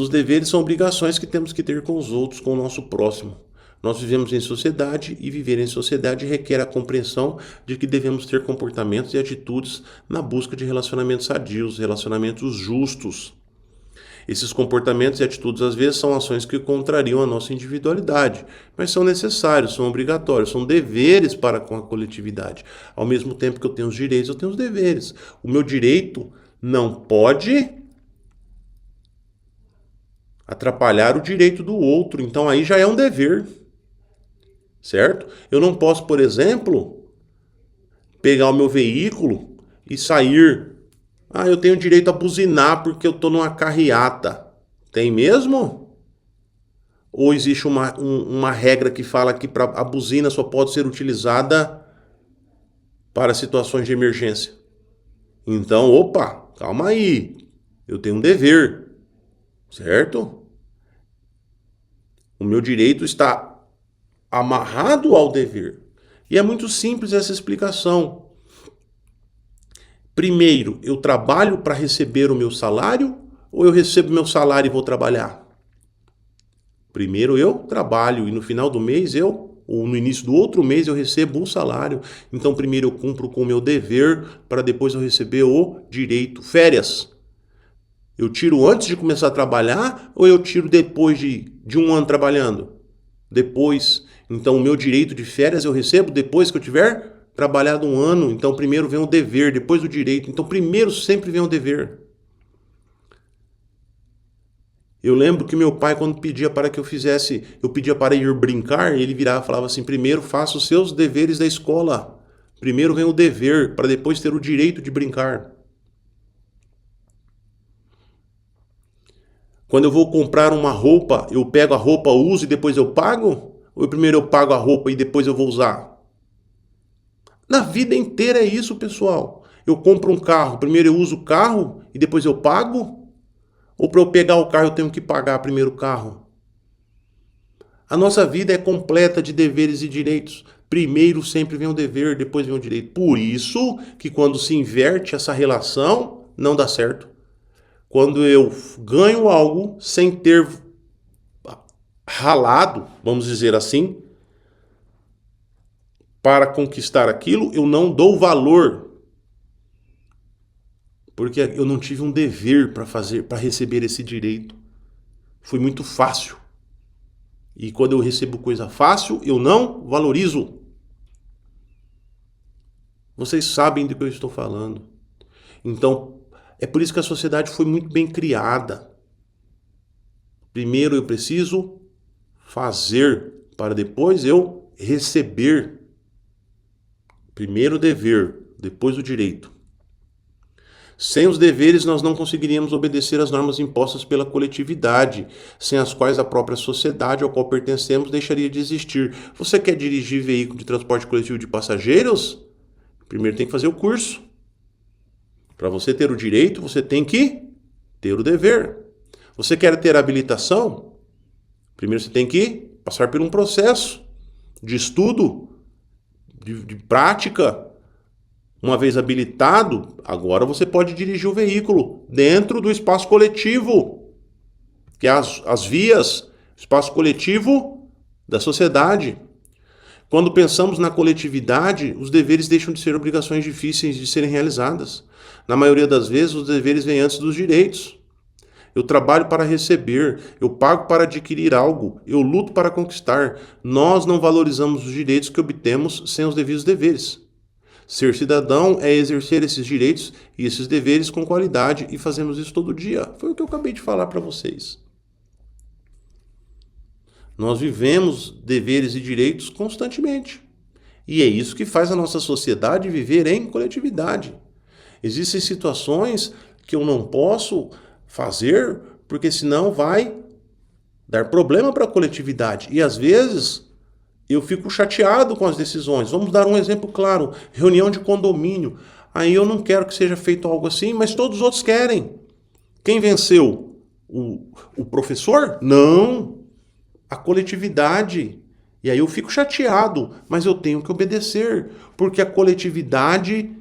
são obrigações que temos que ter com os outros, com o nosso próximo. Nós vivemos em sociedade e viver em sociedade requer a compreensão de que devemos ter comportamentos e atitudes na busca de relacionamentos sadios, relacionamentos justos. Esses comportamentos e atitudes às vezes são ações que contrariam a nossa individualidade, mas são necessários, são obrigatórios, são deveres para com a coletividade. Ao mesmo tempo que eu tenho os direitos, eu tenho os deveres. O meu direito não pode atrapalhar o direito do outro, então aí já é um dever, certo? Eu não posso, por exemplo, pegar o meu veículo e sair. Eu tenho direito a buzinar porque eu estou numa carreata. Tem mesmo? Ou existe uma regra que fala que a buzina só pode ser utilizada para situações de emergência? Então, opa, calma aí. Eu tenho um dever, certo? O meu direito está amarrado ao dever. E é muito simples essa explicação. Primeiro, eu trabalho para receber o meu salário ou eu recebo meu salário e vou trabalhar? Primeiro eu trabalho e no final do mês ou no início do outro mês eu recebo um salário. Então primeiro eu cumpro com o meu dever para depois eu receber o direito. Férias. Eu tiro antes de começar a trabalhar ou eu tiro depois de um ano trabalhando? Depois. Então o meu direito de férias eu recebo depois que eu tiver trabalhado um ano. Então primeiro vem o dever, depois o direito. Então primeiro sempre vem o dever. Eu lembro que meu pai, quando pedia para que eu pedia para ir brincar, ele virava e falava assim: primeiro faça os seus deveres da escola. Primeiro vem o dever, para depois ter o direito de brincar. Quando eu vou comprar uma roupa, eu pego a roupa, uso e depois eu pago? Ou primeiro eu pago a roupa e depois eu vou usar? Na vida inteira é isso, pessoal. Eu compro um carro, primeiro eu uso o carro e depois eu pago? Ou para eu pegar o carro eu tenho que pagar primeiro o carro? A nossa vida é completa de deveres e direitos. Primeiro sempre vem o dever, depois vem o direito. Por isso que quando se inverte essa relação, não dá certo. Quando eu ganho algo sem ter ralado, vamos dizer assim, para conquistar aquilo, eu não dou valor. Porque eu não tive um dever para receber esse direito. Foi muito fácil. E quando eu recebo coisa fácil, eu não valorizo. Vocês sabem do que eu estou falando. Então, é por isso que a sociedade foi muito bem criada. Primeiro eu preciso fazer, para depois eu receber. Primeiro o dever, depois o direito. Sem os deveres, nós não conseguiríamos obedecer às normas impostas pela coletividade, sem as quais a própria sociedade ao qual pertencemos deixaria de existir. Você quer dirigir veículo de transporte coletivo de passageiros? Primeiro tem que fazer o curso. Para você ter o direito, você tem que ter o dever. Você quer ter habilitação? Primeiro você tem que passar por um processo de estudo, de prática. Uma vez habilitado, agora você pode dirigir o veículo dentro do espaço coletivo, que é as vias, espaço coletivo da sociedade. Quando pensamos na coletividade, os deveres deixam de ser obrigações difíceis de serem realizadas. Na maioria das vezes, os deveres vêm antes dos direitos. Eu trabalho para receber, eu pago para adquirir algo, eu luto para conquistar. Nós não valorizamos os direitos que obtemos sem os devidos deveres. Ser cidadão é exercer esses direitos e esses deveres com qualidade e fazemos isso todo dia. Foi o que eu acabei de falar para vocês. Nós vivemos deveres e direitos constantemente. E é isso que faz a nossa sociedade viver em coletividade. Existem situações que eu não posso fazer porque senão vai dar problema para a coletividade. E às vezes eu fico chateado com as decisões. Vamos dar um exemplo claro. Reunião de condomínio. Aí eu não quero que seja feito algo assim, mas todos os outros querem. Quem venceu? O professor? Não. A coletividade. E aí eu fico chateado, mas eu tenho que obedecer, porque a coletividade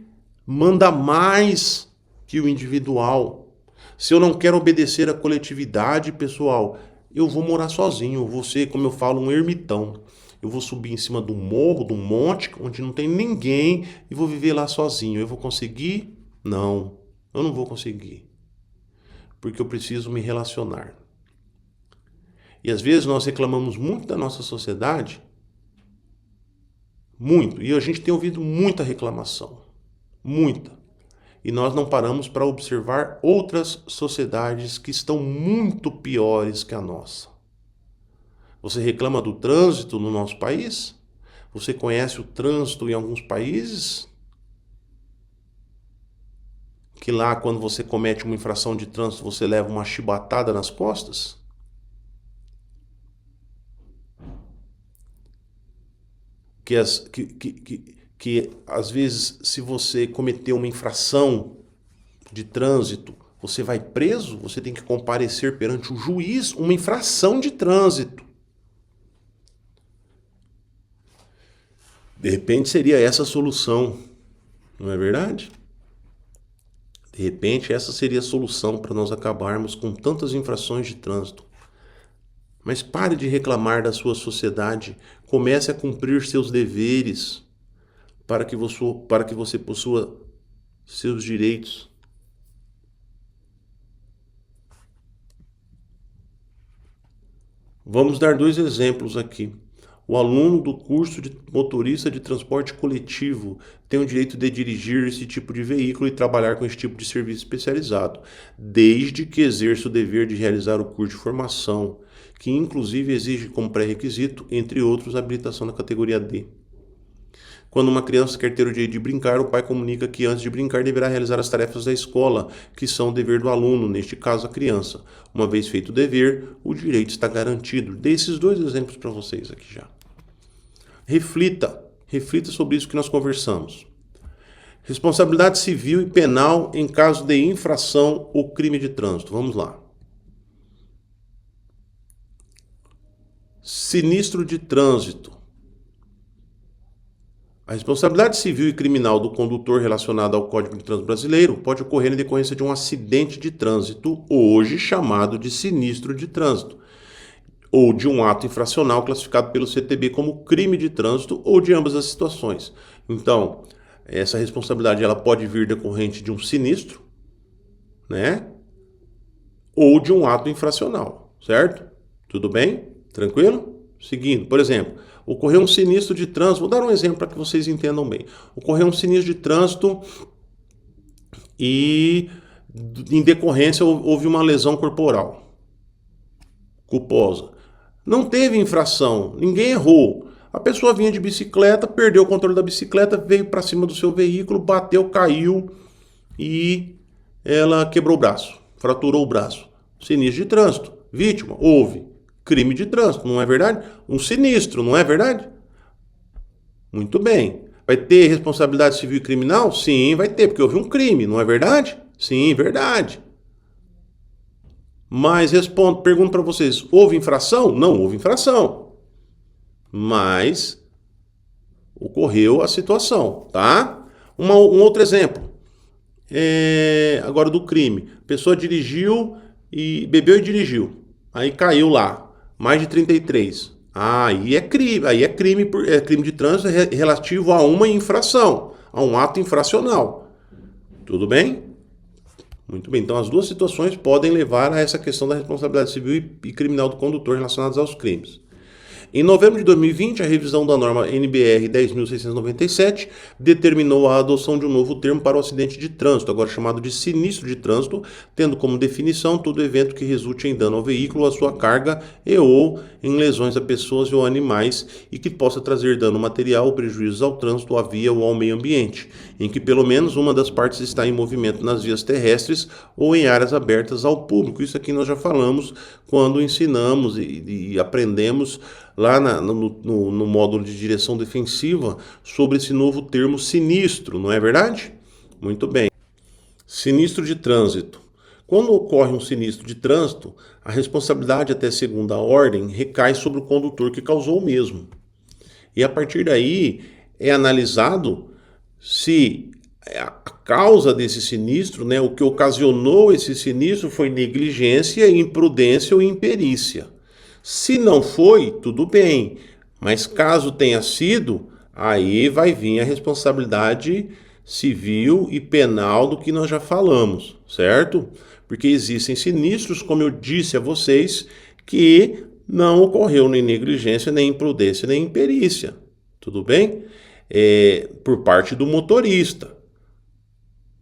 manda mais que o individual. Se eu não quero obedecer à coletividade, pessoal, eu vou morar sozinho, eu vou ser, como eu falo, um ermitão. Eu vou subir em cima do morro, do monte, onde não tem ninguém, e vou viver lá sozinho. Eu vou conseguir? Não, eu não vou conseguir. Porque eu preciso me relacionar. E às vezes nós reclamamos muito da nossa sociedade, muito, e a gente tem ouvido muita reclamação, muita. E nós não paramos para observar outras sociedades que estão muito piores que a nossa. Você reclama do trânsito no nosso país? Você conhece o trânsito em alguns países? Que lá, quando você comete uma infração de trânsito, você leva uma chibatada nas costas? Que às vezes, se você cometeu uma infração de trânsito, você vai preso, você tem que comparecer perante o juiz, uma infração de trânsito. De repente seria essa a solução, não é verdade? De repente essa seria a solução para nós acabarmos com tantas infrações de trânsito. Mas pare de reclamar da sua sociedade, comece a cumprir seus deveres para que você possua seus direitos. Vamos dar 2 exemplos aqui. O aluno do curso de motorista de transporte coletivo tem o direito de dirigir esse tipo de veículo e trabalhar com esse tipo de serviço especializado, desde que exerça o dever de realizar o curso de formação, que inclusive exige como pré-requisito, entre outros, a habilitação da categoria D. Quando uma criança quer ter o direito de brincar, o pai comunica que antes de brincar deverá realizar as tarefas da escola, que são o dever do aluno, neste caso a criança. Uma vez feito o dever, o direito está garantido. Dei esses 2 exemplos para vocês aqui já. Reflita sobre isso que nós conversamos. Responsabilidade civil e penal em caso de infração ou crime de trânsito. Vamos lá. Sinistro de trânsito. A responsabilidade civil e criminal do condutor relacionada ao Código de Trânsito Brasileiro pode ocorrer em decorrência de um acidente de trânsito, hoje chamado de sinistro de trânsito, ou de um ato infracional classificado pelo CTB como crime de trânsito, ou de ambas as situações. Então, essa responsabilidade ela pode vir decorrente de um sinistro, né? Ou de um ato infracional, certo? Tudo bem? Tranquilo? Seguindo, por exemplo, ocorreu um sinistro de trânsito, vou dar um exemplo para que vocês entendam bem. Ocorreu um sinistro de trânsito e, em decorrência, houve uma lesão corporal culposa. Não teve infração, ninguém errou. A pessoa vinha de bicicleta, perdeu o controle da bicicleta, veio para cima do seu veículo, bateu, caiu e ela quebrou o braço, fraturou o braço. Sinistro de trânsito. Vítima, houve crime de trânsito, não é verdade? Um sinistro, não é verdade? Muito bem. Vai ter responsabilidade civil e criminal? Sim, vai ter, porque houve um crime, não é verdade? Sim, verdade. Mas pergunto para vocês, houve infração? Não houve infração. Mas ocorreu a situação, tá? Um outro exemplo. Agora do crime. A pessoa dirigiu e bebeu e dirigiu. Aí caiu lá, mais de 33. Aí é crime, é crime de trânsito relativo a uma infração, a um ato infracional. Tudo bem? Muito bem. Então as duas situações podem levar a essa questão da responsabilidade civil e criminal do condutor relacionados aos crimes. Em novembro de 2020, a revisão da norma NBR 10.697 determinou a adoção de um novo termo para o acidente de trânsito, agora chamado de sinistro de trânsito, tendo como definição todo evento que resulte em dano ao veículo, à sua carga ou em lesões a pessoas ou animais e que possa trazer dano material ou prejuízos ao trânsito, à via ou ao meio ambiente, em que pelo menos uma das partes está em movimento nas vias terrestres ou em áreas abertas ao público. Isso aqui nós já falamos quando ensinamos e aprendemos lá no módulo de direção defensiva sobre esse novo termo sinistro, não é verdade? Muito bem. Sinistro de trânsito. Quando ocorre um sinistro de trânsito, a responsabilidade até segunda ordem recai sobre o condutor que causou o mesmo. E a partir daí é analisado se a causa desse sinistro, né, o que ocasionou esse sinistro foi negligência, imprudência ou imperícia. Se não foi, tudo bem, mas caso tenha sido, aí vai vir a responsabilidade civil e penal do que nós já falamos, certo? Porque existem sinistros, como eu disse a vocês, que não ocorreu nem negligência, nem imprudência, nem imperícia, tudo bem? Por parte do motorista.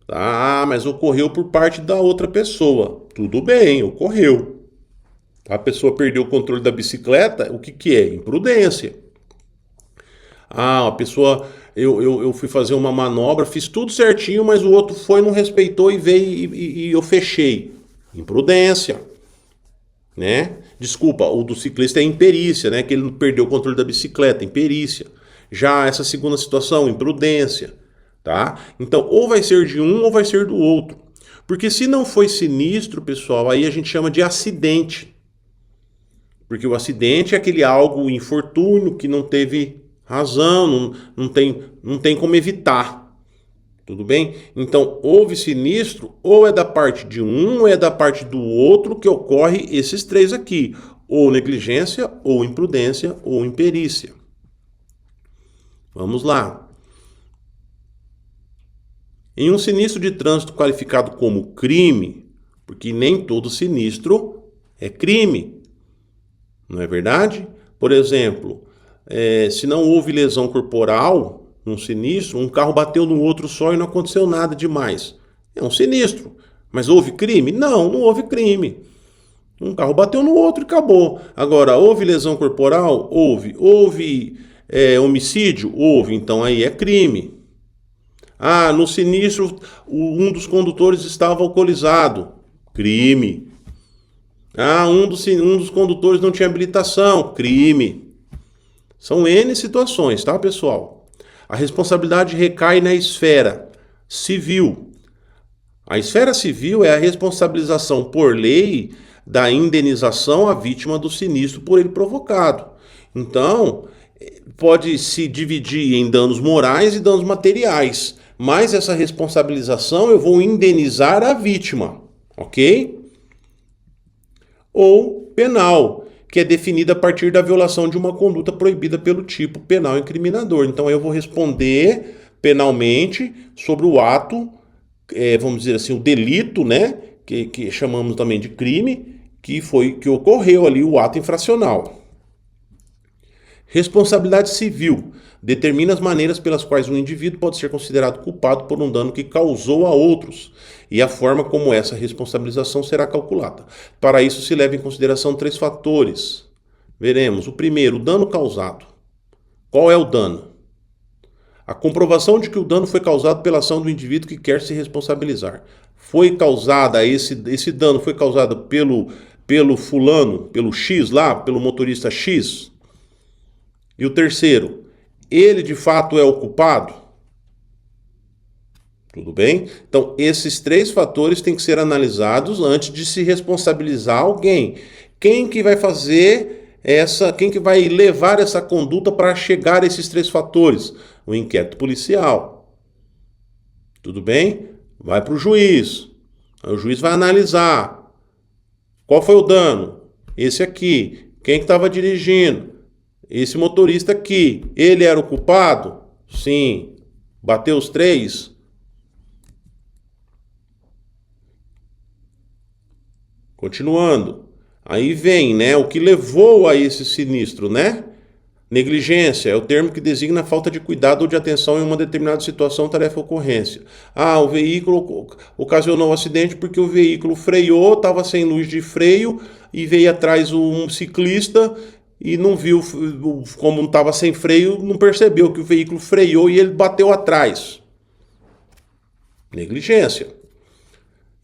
Ah, mas ocorreu por parte da outra pessoa. Tudo bem, ocorreu. A pessoa perdeu o controle da bicicleta, o que é? Imprudência. Ah, a pessoa, eu fui fazer uma manobra, fiz tudo certinho, mas o outro foi, não respeitou e veio e eu fechei. Imprudência. Né? Desculpa, o do ciclista é imperícia, né? Que ele perdeu o controle da bicicleta, imperícia. Já essa segunda situação, imprudência. Tá? Então, ou vai ser de um ou vai ser do outro. Porque se não foi sinistro, pessoal, aí a gente chama de acidente. Porque o acidente é aquele algo, infortúnio, que não teve razão, não tem como evitar. Tudo bem? Então, houve sinistro, ou é da parte de um, ou é da parte do outro que ocorre esses três aqui. Ou negligência, ou imprudência, ou imperícia. Vamos lá. Em um sinistro de trânsito qualificado como crime, porque nem todo sinistro é crime, não é verdade? Por exemplo, se não houve lesão corporal num sinistro, um carro bateu no outro só e não aconteceu nada demais. É um sinistro. Mas houve crime? Não, não houve crime. Um carro bateu no outro e acabou. Agora, houve lesão corporal? Houve. Houve homicídio? Houve. Então aí é crime. Ah, no sinistro um dos condutores estava alcoolizado. Crime. Ah, um dos condutores não tinha habilitação. Crime. São N situações, tá, pessoal? A responsabilidade recai na esfera civil. A esfera civil é a responsabilização por lei da indenização à vítima do sinistro por ele provocado. Então, pode se dividir em danos morais e danos materiais. Mas essa responsabilização eu vou indenizar a vítima, ok? Ou penal, que é definida a partir da violação de uma conduta proibida pelo tipo penal incriminador. Então eu vou responder penalmente sobre o ato, vamos dizer assim, o delito, né? Que chamamos também de crime, que ocorreu ali, o ato infracional. Responsabilidade civil determina as maneiras pelas quais um indivíduo pode ser considerado culpado por um dano que causou a outros e a forma como essa responsabilização será calculada. Para isso se leva em consideração 3 fatores. Veremos. O primeiro, o dano causado. Qual é o dano? A comprovação de que o dano foi causado pela ação do indivíduo que quer se responsabilizar. Foi causada, esse dano foi causado pelo fulano, pelo X lá, pelo motorista X. E o terceiro, ele de fato é o culpado? Tudo bem? Então, esses 3 fatores têm que ser analisados antes de se responsabilizar alguém. Quem que vai fazer quem que vai levar essa conduta para chegar a esses 3 fatores? O inquérito policial. Tudo bem? Vai para o juiz. O juiz vai analisar. Qual foi o dano? Esse aqui. Quem que estava dirigindo? Esse motorista aqui. Ele era o culpado? Sim. Bateu os 3? Continuando. Aí vem, né, o que levou a esse sinistro, né? Negligência é o termo que designa a falta de cuidado ou de atenção em uma determinada situação, tarefa ou ocorrência. O veículo ocasionou o acidente porque o veículo freou, estava sem luz de freio e veio atrás um ciclista e não viu, como não estava sem freio, não percebeu que o veículo freou e ele bateu atrás. Negligência.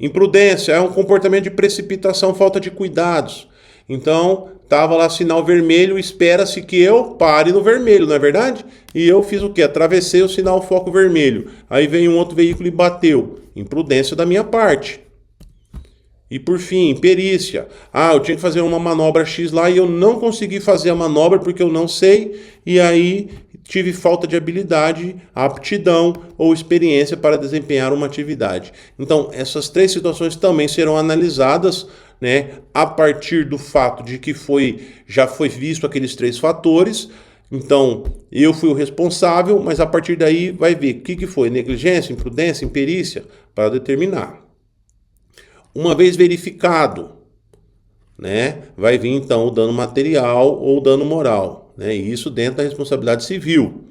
Imprudência é um comportamento de precipitação, falta de cuidados. Então, estava lá sinal vermelho, espera-se que eu pare no vermelho, não é verdade? E eu fiz o quê? Atravessei o sinal foco vermelho. Aí veio um outro veículo e bateu. Imprudência da minha parte. E por fim, perícia. Eu tinha que fazer uma manobra X lá e eu não consegui fazer a manobra porque eu não sei. E aí tive falta de habilidade, aptidão ou experiência para desempenhar uma atividade. Então, essas 3 situações também serão analisadas, né, a partir do fato de que já foi visto aqueles 3 fatores. Então, eu fui o responsável, mas a partir daí vai ver o que foi, negligência, imprudência, imperícia, para determinar. Uma vez verificado, né, vai vir então o dano material ou o dano moral, né, isso dentro da responsabilidade civil.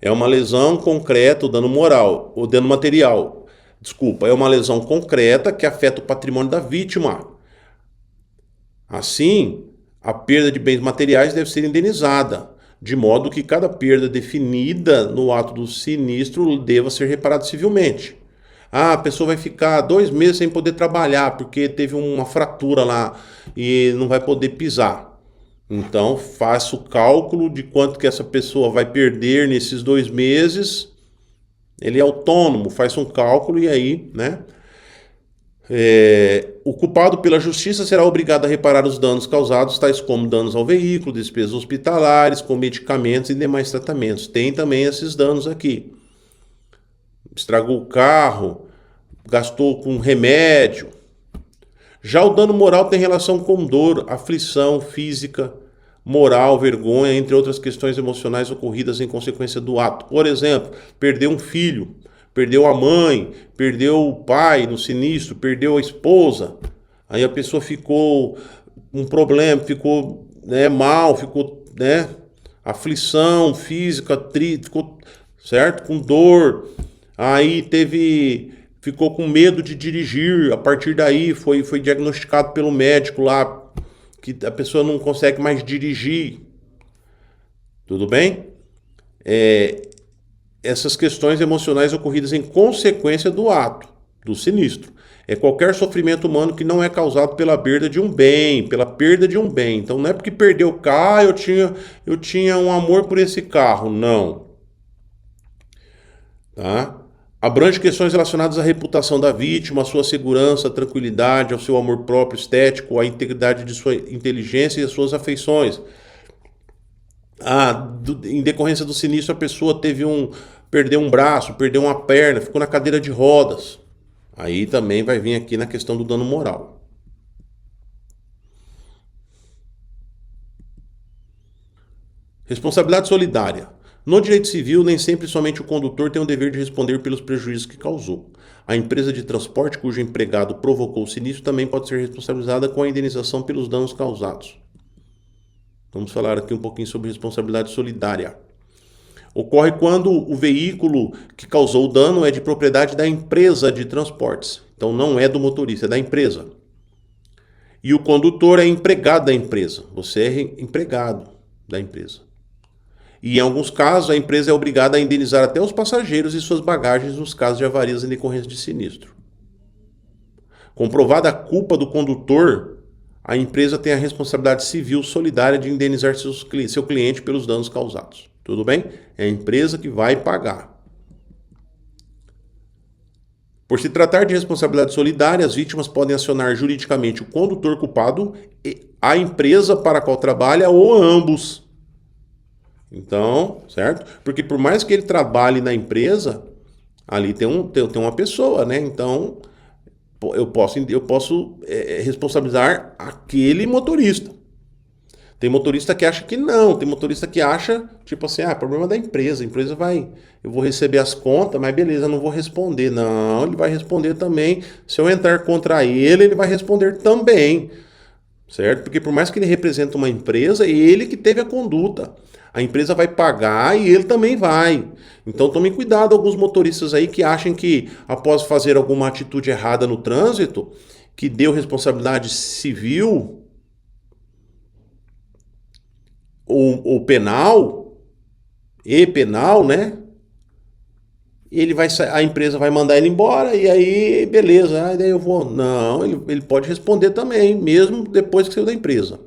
É uma lesão concreta, o dano moral, o dano material, é uma lesão concreta que afeta o patrimônio da vítima. Assim, a perda de bens materiais deve ser indenizada, de modo que cada perda definida no ato do sinistro deva ser reparada civilmente. A pessoa vai ficar 2 meses sem poder trabalhar porque teve uma fratura lá e não vai poder pisar. Então, faça o cálculo de quanto que essa pessoa vai perder nesses 2 meses. Ele é autônomo, faz um cálculo e aí, né? O culpado pela justiça será obrigado a reparar os danos causados, tais como danos ao veículo, despesas hospitalares, com medicamentos e demais tratamentos. Tem também esses danos aqui. Estragou o carro, gastou com remédio. Já o dano moral tem relação com dor, aflição física, moral, vergonha, entre outras questões emocionais ocorridas em consequência do ato. Por exemplo, perdeu um filho, perdeu a mãe, perdeu o pai no sinistro, perdeu a esposa. Aí a pessoa ficou com um problema, ficou, né, mal, ficou, né, aflição física, ficou, certo? Com dor. Aí ficou com medo de dirigir. A partir daí foi diagnosticado pelo médico lá que a pessoa não consegue mais dirigir. Tudo bem? Essas questões emocionais ocorridas em consequência do ato, do sinistro. É qualquer sofrimento humano que não é causado pela perda de um bem, Então não é porque perdeu o carro, eu tinha um amor por esse carro. Não. Tá? Abrange questões relacionadas à reputação da vítima, à sua segurança, à tranquilidade, ao seu amor próprio estético, à integridade de sua inteligência e às suas afeições. Em decorrência do sinistro, a pessoa perdeu um braço, perdeu uma perna, ficou na cadeira de rodas. Aí também vai vir aqui na questão do dano moral. Responsabilidade solidária. No direito civil, nem sempre somente o condutor tem o dever de responder pelos prejuízos que causou. A empresa de transporte cujo empregado provocou o sinistro também pode ser responsabilizada com a indenização pelos danos causados. Vamos falar aqui um pouquinho sobre responsabilidade solidária. Ocorre quando o veículo que causou o dano é de propriedade da empresa de transportes. Então não é do motorista, é da empresa. E o condutor é empregado da empresa. Você é empregado da empresa. E em alguns casos, a empresa é obrigada a indenizar até os passageiros e suas bagagens nos casos de avarias em decorrência de sinistro. Comprovada a culpa do condutor, a empresa tem a responsabilidade civil solidária de indenizar seu cliente pelos danos causados. Tudo bem? É a empresa que vai pagar. Por se tratar de responsabilidade solidária, as vítimas podem acionar juridicamente o condutor culpado, a empresa para a qual trabalha ou ambos. Então, certo? Porque por mais que ele trabalhe na empresa, ali tem uma pessoa, né? Então, eu posso responsabilizar aquele motorista. Tem motorista que acha que não, tem motorista que acha, tipo assim, problema da empresa, a empresa eu vou receber as contas, mas beleza, eu não vou responder. Não, ele vai responder também. Se eu entrar contra ele, ele vai responder também, certo? Porque por mais que ele represente uma empresa, é ele que teve a conduta. A empresa vai pagar e ele também vai. Então tome cuidado, alguns motoristas aí que acham que após fazer alguma atitude errada no trânsito, que deu responsabilidade civil ou penal, né? A empresa vai mandar ele embora e aí, beleza, daí eu vou. Não, ele pode responder também, mesmo depois que saiu da empresa.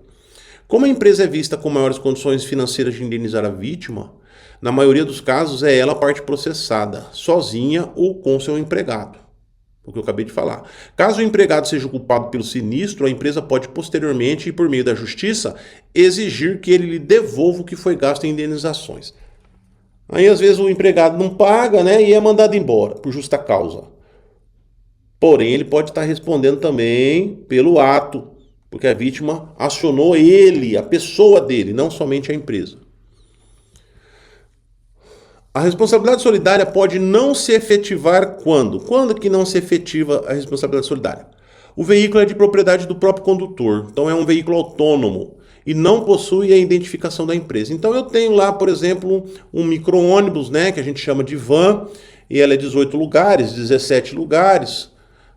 Como a empresa é vista com maiores condições financeiras de indenizar a vítima, na maioria dos casos é ela a parte processada, sozinha ou com seu empregado. O que eu acabei de falar. Caso o empregado seja culpado pelo sinistro, a empresa pode posteriormente, e por meio da justiça, exigir que ele lhe devolva o que foi gasto em indenizações. Aí às vezes o empregado não paga, né, e é mandado embora por justa causa. Porém, ele pode estar respondendo também pelo ato, porque a vítima acionou ele, a pessoa dele, não somente a empresa. A responsabilidade solidária pode não se efetivar quando? Quando que não se efetiva a responsabilidade solidária? O veículo é de propriedade do próprio condutor, então é um veículo autônomo e não possui a identificação da empresa. Então eu tenho lá, por exemplo, um micro-ônibus, né, que a gente chama de van, e ela é 18 lugares, 17 lugares,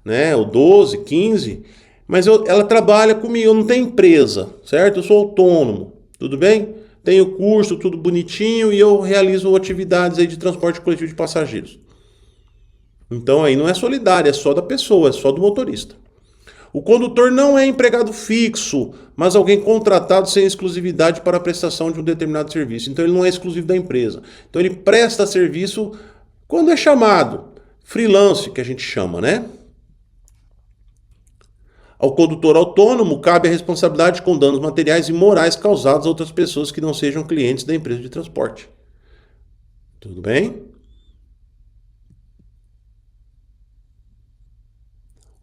né, ou 12, 15, mas ela trabalha comigo, eu não tenho empresa, certo? Eu sou autônomo, tudo bem? Tenho curso, tudo bonitinho, e eu realizo atividades aí de transporte coletivo de passageiros. Então aí não é solidário, é só da pessoa, é só do motorista. O condutor não é empregado fixo, mas alguém contratado sem exclusividade para a prestação de um determinado serviço. Então ele não é exclusivo da empresa. Então ele presta serviço quando é chamado. Freelance, que a gente chama, né? Ao condutor autônomo cabe a responsabilidade com danos materiais e morais causados a outras pessoas que não sejam clientes da empresa de transporte. Tudo bem?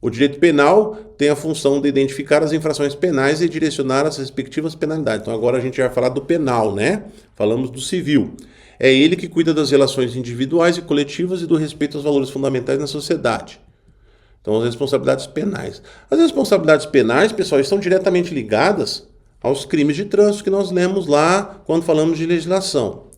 O direito penal tem a função de identificar as infrações penais e direcionar as respectivas penalidades. Então agora a gente vai falar do penal, né? Falamos do civil. É ele que cuida das relações individuais e coletivas e do respeito aos valores fundamentais na sociedade. Então, as responsabilidades penais. As responsabilidades penais, pessoal, estão diretamente ligadas aos crimes de trânsito que nós lemos lá quando falamos de legislação.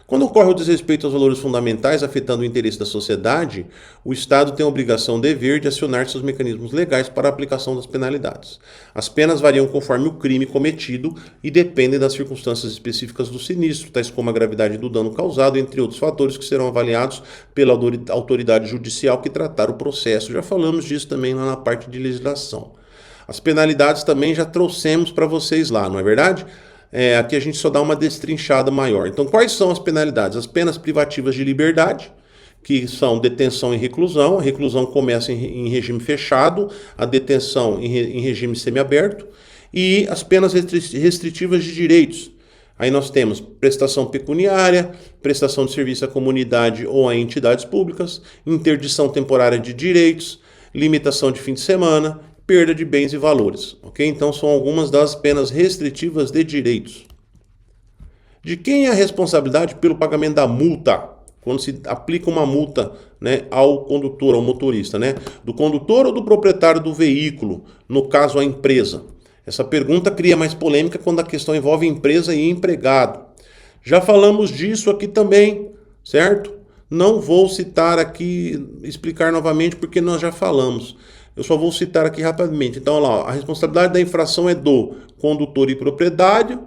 Quando ocorre o desrespeito aos valores fundamentais afetando o interesse da sociedade, o Estado tem a obrigação, dever de acionar seus mecanismos legais para a aplicação das penalidades. As penas variam conforme o crime cometido e dependem das circunstâncias específicas do sinistro, tais como a gravidade do dano causado, entre outros fatores que serão avaliados pela autoridade judicial que tratar o processo. Já falamos disso também lá na parte de legislação. As penalidades também já trouxemos para vocês lá, não é verdade? Aqui a gente só dá uma destrinchada maior. Então, quais são as penalidades? As penas privativas de liberdade, que são detenção e reclusão. A reclusão começa em regime fechado, a detenção em regime semiaberto. E as penas restritivas de direitos. Aí nós temos prestação pecuniária, prestação de serviço à comunidade ou a entidades públicas, interdição temporária de direitos, limitação de fim de semana, perda de bens e valores, ok? Então são algumas das penas restritivas de direitos. De quem é a responsabilidade pelo pagamento da multa? Quando se aplica uma multa, né, ao condutor, ao motorista, né? Do condutor ou do proprietário do veículo, no caso a empresa? Essa pergunta cria mais polêmica quando a questão envolve empresa e empregado. Já falamos disso aqui também, certo? Não vou citar aqui, explicar novamente porque nós já falamos. Eu só vou citar aqui rapidamente. Então, olha lá, a responsabilidade da infração é do condutor e proprietário,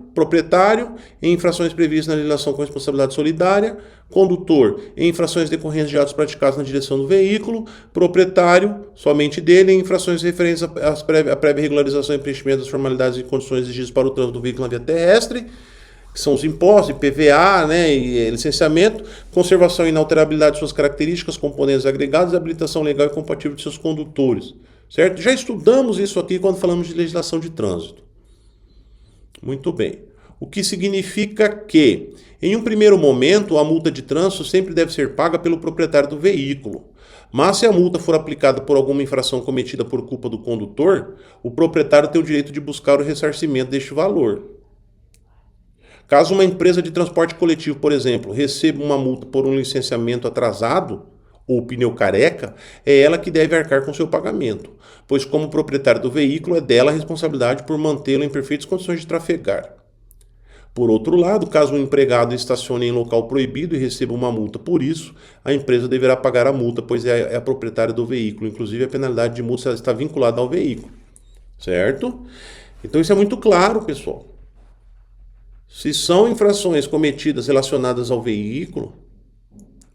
em infrações previstas na legislação com responsabilidade solidária, condutor em infrações decorrentes de atos praticados na direção do veículo, proprietário, somente dele, em infrações referentes à prévia regularização e preenchimento das formalidades e condições exigidas para o trânsito do veículo na via terrestre, que são os impostos, IPVA, né, e licenciamento, conservação e inalterabilidade de suas características, componentes agregados, habilitação legal e compatível de seus condutores, certo? Já estudamos isso aqui quando falamos de legislação de trânsito. Muito bem. O que significa que, em um primeiro momento, a multa de trânsito sempre deve ser paga pelo proprietário do veículo. Mas se a multa for aplicada por alguma infração cometida por culpa do condutor, o proprietário tem o direito de buscar o ressarcimento deste valor. Caso uma empresa de transporte coletivo, por exemplo, receba uma multa por um licenciamento atrasado ou pneu careca, é ela que deve arcar com seu pagamento, pois como proprietário do veículo é dela a responsabilidade por mantê-lo em perfeitas condições de trafegar. Por outro lado, caso um empregado estacione em local proibido e receba uma multa por isso, a empresa deverá pagar a multa, pois é a proprietária do veículo. Inclusive, a penalidade de multa está vinculada ao veículo, certo? Então isso é muito claro, pessoal. Se são infrações cometidas relacionadas ao veículo,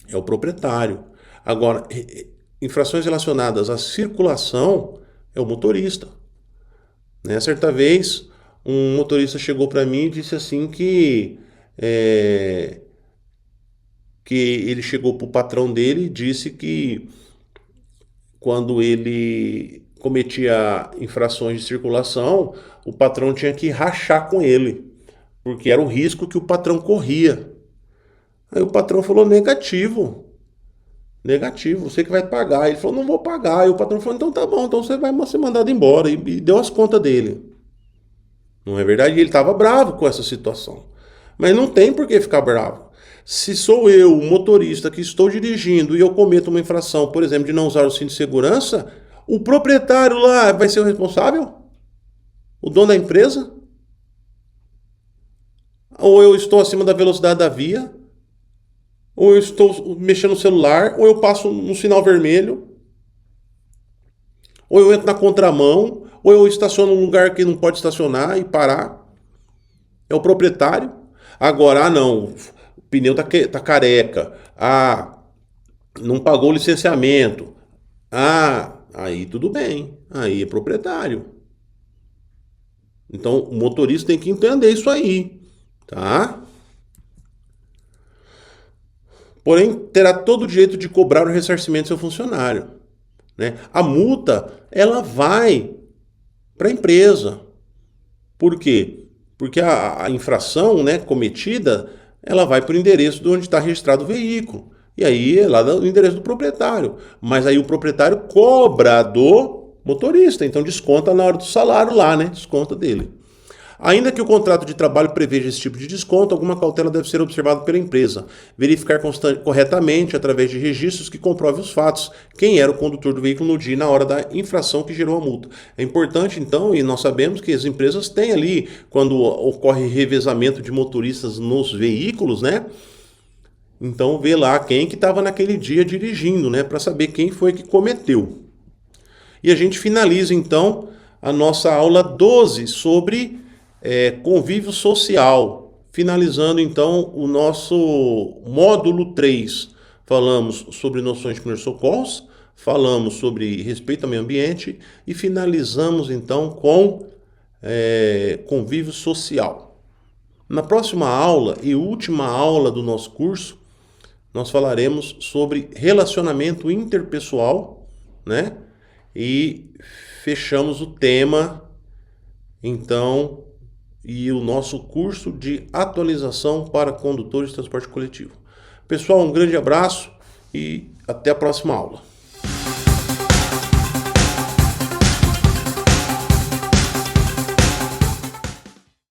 é o proprietário. Agora, infrações relacionadas à circulação, é o motorista. Né? Certa vez, um motorista chegou para mim e disse assim que ele chegou para o patrão dele e disse que quando ele cometia infrações de circulação, o patrão tinha que rachar com ele, porque era o risco que o patrão corria. Aí o patrão falou, negativo, você que vai pagar. Ele falou, não vou pagar. Aí o patrão falou, então tá bom, então você vai ser mandado embora. E deu as contas dele. Não é verdade? E ele estava bravo com essa situação. Mas não tem por que ficar bravo. Se sou eu, o motorista, que estou dirigindo e eu cometo uma infração, por exemplo, de não usar o cinto de segurança, o proprietário lá vai ser o responsável? O dono da empresa? Ou eu estou acima da velocidade da via, ou eu estou mexendo no celular, ou eu passo no sinal vermelho, ou eu entro na contramão, ou eu estaciono num lugar que não pode estacionar e parar. É o proprietário. Agora, não, o pneu tá careca, não pagou o licenciamento, aí tudo bem, aí é proprietário. Então, o motorista tem que entender isso aí. Tá? Porém, terá todo o direito de cobrar o ressarcimento do seu funcionário. Né? A multa, ela vai para a empresa. Por quê? Porque a infração, né, cometida, ela vai para o endereço de onde está registrado o veículo. E aí é lá no endereço do proprietário. Mas aí o proprietário cobra do motorista. Então desconta na hora do salário lá, né? Desconta dele. Ainda que o contrato de trabalho preveja esse tipo de desconto, alguma cautela deve ser observada pela empresa. Verificar corretamente, através de registros que comprovem os fatos, quem era o condutor do veículo no dia e na hora da infração que gerou a multa. É importante, então, e nós sabemos que as empresas têm ali, quando ocorre revezamento de motoristas nos veículos, né? Então, vê lá quem que estava naquele dia dirigindo, né? Para saber quem foi que cometeu. E a gente finaliza, então, a nossa aula 12 sobre convívio social. Finalizando, então, o nosso módulo 3. Falamos sobre noções de primeiros socorros, falamos sobre respeito ao meio ambiente e finalizamos, então, com convívio social. Na próxima aula e última aula do nosso curso, nós falaremos sobre relacionamento interpessoal, né? E fechamos o tema, então, e o nosso curso de atualização para condutores de transporte coletivo. Pessoal, um grande abraço e até a próxima aula.